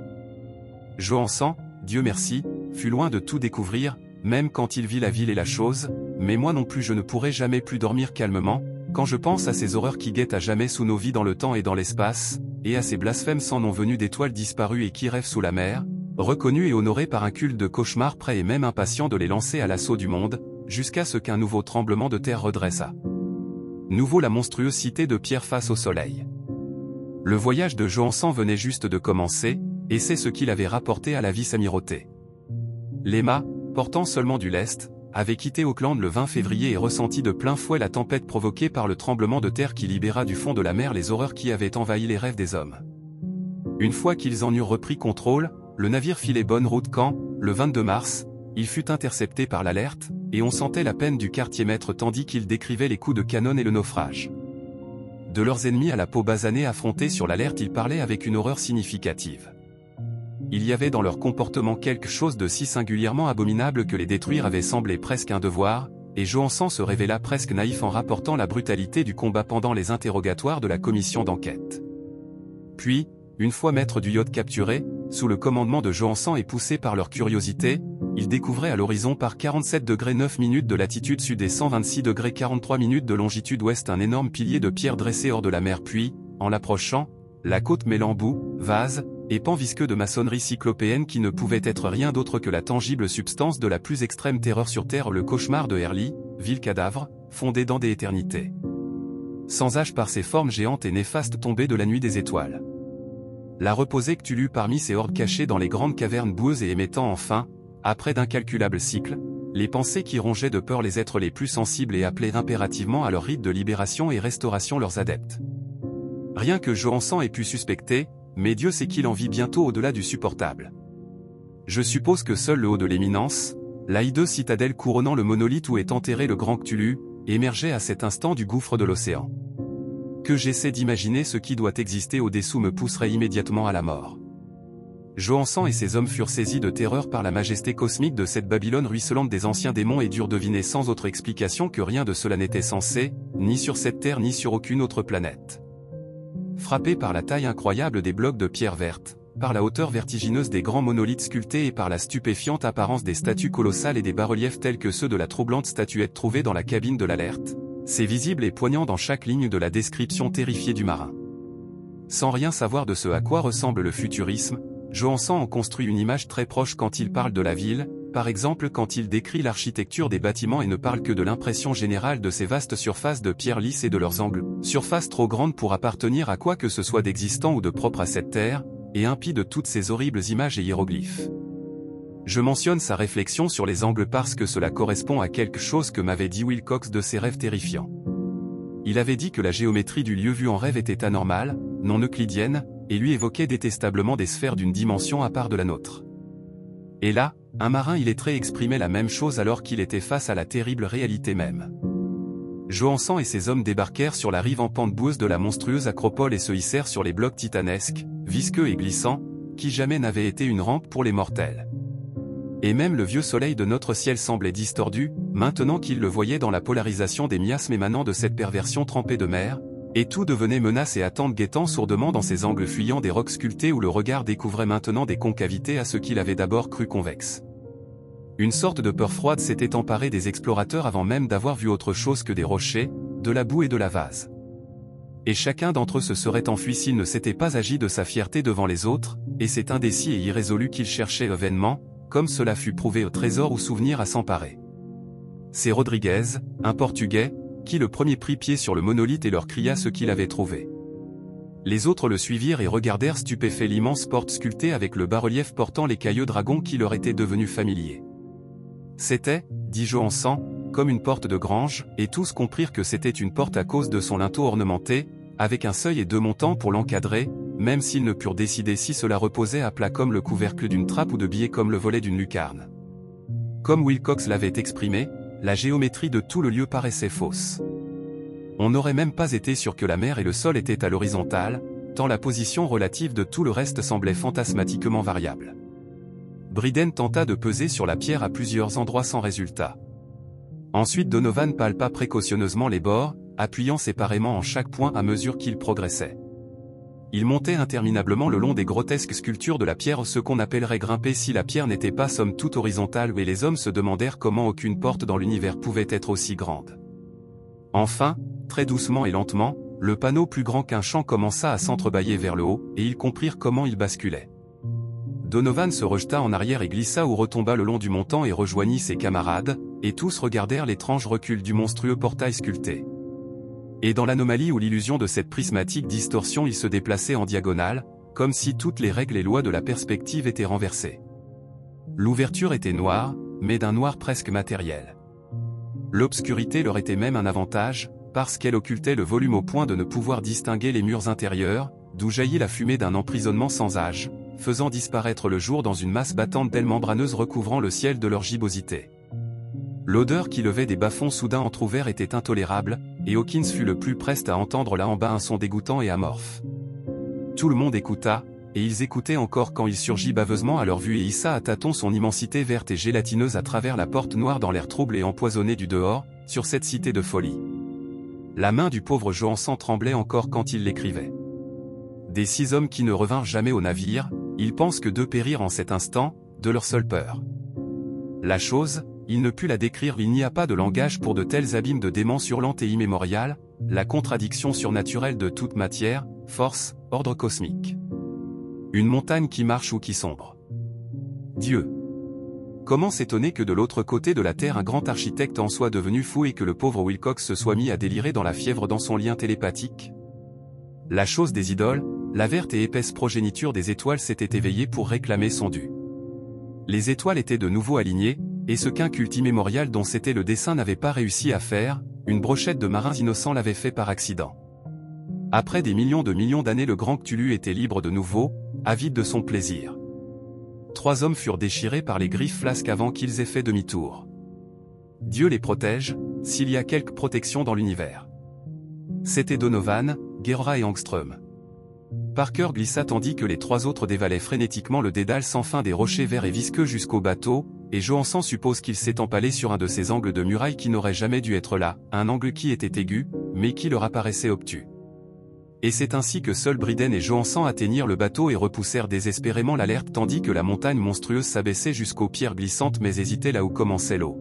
Johansson, Dieu merci, fut loin de tout découvrir, même quand il vit la ville et la chose, mais moi non plus je ne pourrai jamais plus dormir calmement, quand je pense à ces horreurs qui guettent à jamais sous nos vies dans le temps et dans l'espace, et à ces blasphèmes sans nom venus d'étoiles disparues et qui rêvent sous la mer, reconnus et honorés par un culte de cauchemar prêt et même impatient de les lancer à l'assaut du monde, jusqu'à ce qu'un nouveau tremblement de terre redressa. Nouveau la monstrueuse cité de pierre face au soleil. Le voyage de Johansson venait juste de commencer, et c'est ce qu'il avait rapporté à la vice-amirauté. L'Emma, portant seulement du lest, avait quitté Auckland le 20 février et ressenti de plein fouet la tempête provoquée par le tremblement de terre qui libéra du fond de la mer les horreurs qui avaient envahi les rêves des hommes. Une fois qu'ils en eurent repris contrôle, le navire filait bonne route quand, le 22 mars, Il fut intercepté par l'alerte, et on sentait la peine du quartier-maître tandis qu'il décrivait les coups de canon et le naufrage. De leurs ennemis à la peau basanée affrontés sur l'alerte, ils parlaient avec une horreur significative. Il y avait dans leur comportement quelque chose de si singulièrement abominable que les détruire avait semblé presque un devoir, et Johansen se révéla presque naïf en rapportant la brutalité du combat pendant les interrogatoires de la commission d'enquête. Puis, une fois maître du yacht capturé, sous le commandement de Johansen et poussé par leur curiosité, ils découvraient à l'horizon par 47°9' de latitude sud et 126°43' de longitude ouest un énorme pilier de pierre dressé hors de la mer puis, en l'approchant, la côte mêlant boue, vase, et pans visqueux de maçonnerie cyclopéenne qui ne pouvait être rien d'autre que la tangible substance de la plus extrême terreur sur Terre, le cauchemar de Herli, ville cadavre, fondé dans des éternités. Sans âge par ses formes géantes et néfastes tombées de la nuit des étoiles. La reposait Cthulhu parmi ces hordes cachées dans les grandes cavernes boueuses et émettant enfin, après d'incalculables cycles, les pensées qui rongeaient de peur les êtres les plus sensibles et appelaient impérativement à leur rite de libération et restauration leurs adeptes. Rien que Johansen ait pu suspecter, mais Dieu sait qu'il en vit bientôt au-delà du supportable. Je suppose que seul le haut de l'éminence, la hideuse citadelle couronnant le monolithe où est enterré le grand Cthulhu, émergeait à cet instant du gouffre de l'océan. Que j'essaie d'imaginer ce qui doit exister au-dessous me pousserait immédiatement à la mort. Johansen et ses hommes furent saisis de terreur par la majesté cosmique de cette Babylone ruisselante des anciens démons et durent deviner sans autre explication que rien de cela n'était censé, ni sur cette terre ni sur aucune autre planète. Frappés par la taille incroyable des blocs de pierre verte, par la hauteur vertigineuse des grands monolithes sculptés et par la stupéfiante apparence des statues colossales et des bas-reliefs tels que ceux de la troublante statuette trouvée dans la cabine de l'alerte, c'est visible et poignant dans chaque ligne de la description terrifiée du marin. Sans rien savoir de ce à quoi ressemble le futurisme, Johansen en construit une image très proche quand il parle de la ville, par exemple quand il décrit l'architecture des bâtiments et ne parle que de l'impression générale de ces vastes surfaces de pierre lisse et de leurs angles, surfaces trop grandes pour appartenir à quoi que ce soit d'existant ou de propre à cette terre, et impie de toutes ces horribles images et hiéroglyphes. Je mentionne sa réflexion sur les angles parce que cela correspond à quelque chose que m'avait dit Wilcox de ses rêves terrifiants. Il avait dit que la géométrie du lieu vu en rêve était anormale, non euclidienne, et lui évoquait détestablement des sphères d'une dimension à part de la nôtre. Et là, un marin illettré exprimait la même chose alors qu'il était face à la terrible réalité même. Johansen et ses hommes débarquèrent sur la rive en pente boueuse de la monstrueuse acropole et se hissèrent sur les blocs titanesques, visqueux et glissants, qui jamais n'avaient été une rampe pour les mortels. Et même le vieux soleil de notre ciel semblait distordu, maintenant qu'ils le voyaient dans la polarisation des miasmes émanant de cette perversion trempée de mer, et tout devenait menace et attente guettant sourdement dans ces angles fuyants des rocs sculptés où le regard découvrait maintenant des concavités à ce qu'il avait d'abord cru convexes. Une sorte de peur froide s'était emparée des explorateurs avant même d'avoir vu autre chose que des rochers, de la boue et de la vase. Et chacun d'entre eux se serait enfui s'il ne s'était pas agi de sa fierté devant les autres, et c'est indécis et irrésolu qu'il cherchait vainement, comme cela fut prouvé au trésor ou souvenir à s'emparer. C'est Rodriguez, un Portugais, qui le premier prit pied sur le monolithe et leur cria ce qu'il avait trouvé. Les autres le suivirent et regardèrent stupéfaits l'immense porte sculptée avec le bas-relief portant les cailleux dragons qui leur étaient devenus familiers. C'était, dit Johansen, comme une porte de grange, et tous comprirent que c'était une porte à cause de son linteau ornementé, avec un seuil et deux montants pour l'encadrer, même s'ils ne purent décider si cela reposait à plat comme le couvercle d'une trappe ou de biais comme le volet d'une lucarne. Comme Wilcox l'avait exprimé, la géométrie de tout le lieu paraissait fausse. On n'aurait même pas été sûr que la mer et le sol étaient à l'horizontale, tant la position relative de tout le reste semblait fantasmatiquement variable. Briden tenta de peser sur la pierre à plusieurs endroits sans résultat. Ensuite Donovan palpa précautionneusement les bords, appuyant séparément en chaque point à mesure qu'il progressait. Il montait interminablement le long des grotesques sculptures de la pierre, ce qu'on appellerait grimper si la pierre n'était pas somme toute horizontale, et les hommes se demandèrent comment aucune porte dans l'univers pouvait être aussi grande. Enfin, très doucement et lentement, le panneau plus grand qu'un champ commença à s'entrebâiller vers le haut, et ils comprirent comment il basculait. Donovan se rejeta en arrière et glissa ou retomba le long du montant et rejoignit ses camarades, et tous regardèrent l'étrange recul du monstrueux portail sculpté. Et dans l'anomalie ou l'illusion de cette prismatique distorsion il se déplaçait en diagonale, comme si toutes les règles et lois de la perspective étaient renversées. L'ouverture était noire, mais d'un noir presque matériel. L'obscurité leur était même un avantage, parce qu'elle occultait le volume au point de ne pouvoir distinguer les murs intérieurs, d'où jaillit la fumée d'un emprisonnement sans âge, faisant disparaître le jour dans une masse battante d'ailes membraneuses recouvrant le ciel de leur gibbosité. L'odeur qui levait des bas-fonds soudain entr'ouverts était intolérable, et Hawkins fut le plus preste à entendre là en bas un son dégoûtant et amorphe. Tout le monde écouta, et ils écoutaient encore quand il surgit baveusement à leur vue et hissa à tâtons son immensité verte et gélatineuse à travers la porte noire dans l'air trouble et empoisonné du dehors, sur cette cité de folie. La main du pauvre Johansen tremblait encore quand il l'écrivait. Des 6 hommes qui ne revinrent jamais au navire, ils pensent que 2 périrent en cet instant, de leur seule peur. La chose, il ne put la décrire, il n'y a pas de langage pour de tels abîmes de démence hurlante et immémoriale, la contradiction surnaturelle de toute matière, force, ordre cosmique. Une montagne qui marche ou qui sombre. Dieu. Comment s'étonner que de l'autre côté de la Terre un grand architecte en soit devenu fou et que le pauvre Wilcox se soit mis à délirer dans la fièvre dans son lien télépathique? La chose des idoles, la verte et épaisse progéniture des étoiles s'était éveillée pour réclamer son dû. Les étoiles étaient de nouveau alignées, et ce qu'un culte immémorial dont c'était le dessein n'avait pas réussi à faire, une brochette de marins innocents l'avait fait par accident. Après des millions d'années le grand Cthulhu était libre de nouveau, avide de son plaisir. 3 hommes furent déchirés par les griffes flasques avant qu'ils aient fait demi-tour. Dieu les protège, s'il y a quelque protection dans l'univers. C'étaient Donovan, Guerra et Angstrom. Parker glissa tandis que les 3 autres dévalaient frénétiquement le dédale sans fin des rochers verts et visqueux jusqu'au bateau, et Johansen suppose qu'il s'est empalé sur un de ces angles de muraille qui n'aurait jamais dû être là, un angle qui était aigu, mais qui leur apparaissait obtus. Et c'est ainsi que seuls Briden et Johansen atteignirent le bateau et repoussèrent désespérément l'alerte tandis que la montagne monstrueuse s'abaissait jusqu'aux pierres glissantes mais hésitait là où commençait l'eau.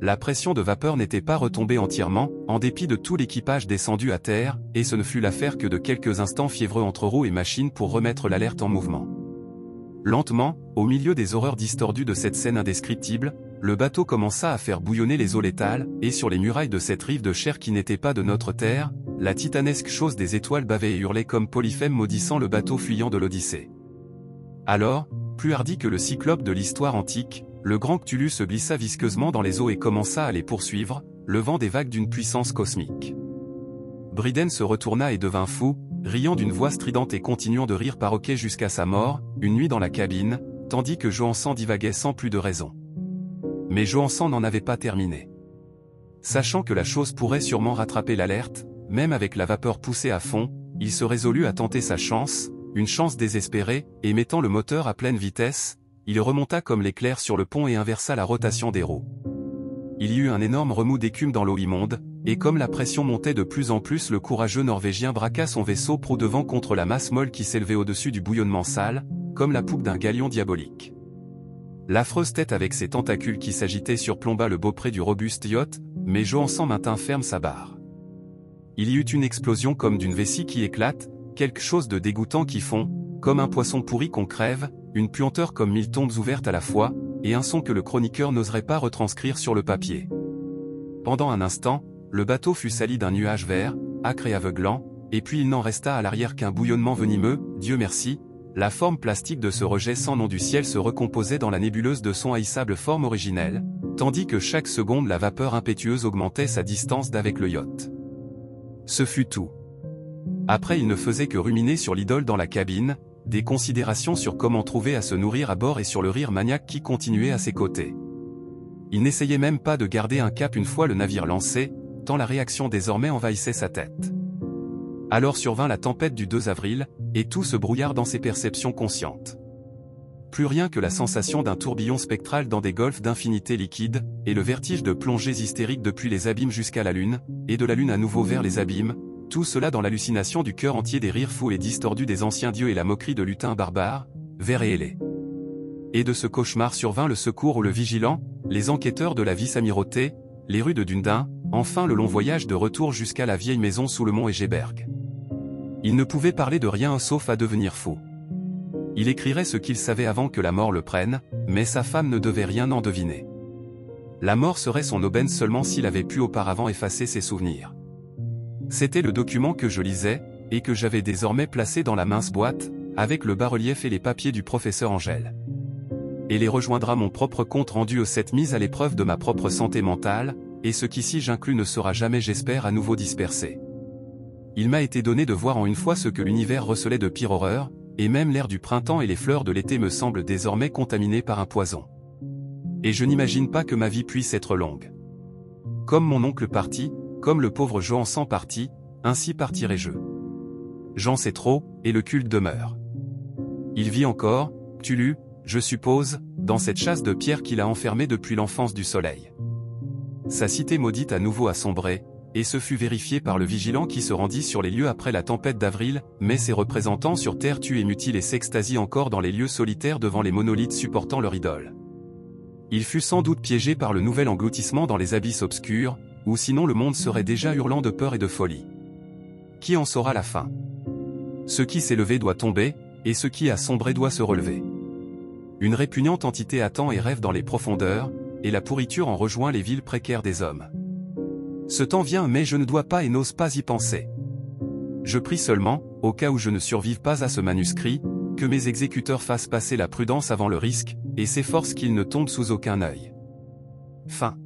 La pression de vapeur n'était pas retombée entièrement, en dépit de tout l'équipage descendu à terre, et ce ne fut l'affaire que de quelques instants fiévreux entre roues et machines pour remettre l'alerte en mouvement. Lentement, au milieu des horreurs distordues de cette scène indescriptible, le bateau commença à faire bouillonner les eaux létales, et sur les murailles de cette rive de chair qui n'était pas de notre terre, la titanesque chose des étoiles bavait et hurlait comme Polyphème maudissant le bateau fuyant de l'Odyssée. Alors, plus hardi que le cyclope de l'histoire antique, le grand Cthulhu se glissa visqueusement dans les eaux et commença à les poursuivre, levant des vagues d'une puissance cosmique. Briden se retourna et devint fou, riant d'une voix stridente et continuant de rire paroquet jusqu'à sa mort, une nuit dans la cabine, tandis que Johansen divaguait sans plus de raison. Mais Johansen n'en avait pas terminé. Sachant que la chose pourrait sûrement rattraper l'alerte, même avec la vapeur poussée à fond, il se résolut à tenter sa chance, une chance désespérée, et mettant le moteur à pleine vitesse, il remonta comme l'éclair sur le pont et inversa la rotation des roues. Il y eut un énorme remous d'écume dans l'eau immonde, et comme la pression montait de plus en plus le courageux Norvégien braqua son vaisseau proue devant contre la masse molle qui s'élevait au-dessus du bouillonnement sale, comme la poupe d'un galion diabolique. L'affreuse tête avec ses tentacules qui s'agitaient surplomba le beaupré du robuste yacht, mais Johansen maintint ferme sa barre. Il y eut une explosion comme d'une vessie qui éclate, quelque chose de dégoûtant qui fond, comme un poisson pourri qu'on crève, une puanteur comme 1000 tombes ouvertes à la fois, et un son que le chroniqueur n'oserait pas retranscrire sur le papier. Pendant un instant, le bateau fut sali d'un nuage vert, âcre et aveuglant, et puis il n'en resta à l'arrière qu'un bouillonnement venimeux, Dieu merci, la forme plastique de ce rejet sans nom du ciel se recomposait dans la nébuleuse de son haïssable forme originelle, tandis que chaque seconde la vapeur impétueuse augmentait sa distance d'avec le yacht. Ce fut tout. Après il ne faisait que ruminer sur l'idole dans la cabine, des considérations sur comment trouver à se nourrir à bord et sur le rire maniaque qui continuait à ses côtés. Il n'essayait même pas de garder un cap une fois le navire lancé, tant la réaction désormais envahissait sa tête. Alors survint la tempête du 2 avril, et tout se brouillard dans ses perceptions conscientes. Plus rien que la sensation d'un tourbillon spectral dans des golfs d'infinité liquide, et le vertige de plongées hystériques depuis les abîmes jusqu'à la lune, et de la lune à nouveau vers les abîmes, tout cela dans l'hallucination du cœur entier des rires fous et distordus des anciens dieux et la moquerie de lutins barbares, verts et ailés. Et de ce cauchemar survint le secours ou le vigilant, les enquêteurs de la vice-amirauté, les rues de Dunedin, enfin le long voyage de retour jusqu'à la vieille maison sous le mont Egeberg. Il ne pouvait parler de rien sauf à devenir fou. Il écrirait ce qu'il savait avant que la mort le prenne, mais sa femme ne devait rien en deviner. La mort serait son aubaine seulement s'il avait pu auparavant effacer ses souvenirs. C'était le document que je lisais, et que j'avais désormais placé dans la mince boîte, avec le bas-relief et les papiers du professeur Angèle. Et les rejoindra mon propre compte rendu aux 7 mises à l'épreuve de ma propre santé mentale, et ce qu'ici j'inclus ne sera jamais j'espère à nouveau dispersé. Il m'a été donné de voir en une fois ce que l'univers recelait de pire horreur, et même l'air du printemps et les fleurs de l'été me semblent désormais contaminés par un poison. Et je n'imagine pas que ma vie puisse être longue. Comme mon oncle partit, comme le pauvre Johansan partit, ainsi partirai-je. J'en sais trop, et le culte demeure. Il vit encore, Cthulhu, je suppose, dans cette chasse de pierre qu'il a enfermée depuis l'enfance du soleil. Sa cité maudite à nouveau a sombré, et ce fut vérifié par le vigilant qui se rendit sur les lieux après la tempête d'avril, mais ses représentants sur terre tuent et mutilent et s'extasient encore dans les lieux solitaires devant les monolithes supportant leur idole. Il fut sans doute piégé par le nouvel engloutissement dans les abysses obscurs, ou sinon le monde serait déjà hurlant de peur et de folie. Qui en saura la fin? Ce qui s'est levé doit tomber, et ce qui a sombré doit se relever. Une répugnante entité attend et rêve dans les profondeurs, et la pourriture en rejoint les villes précaires des hommes. Ce temps vient mais je ne dois pas et n'ose pas y penser. Je prie seulement, au cas où je ne survive pas à ce manuscrit, que mes exécuteurs fassent passer la prudence avant le risque, et s'efforcent qu'il ne tombe sous aucun œil. Fin.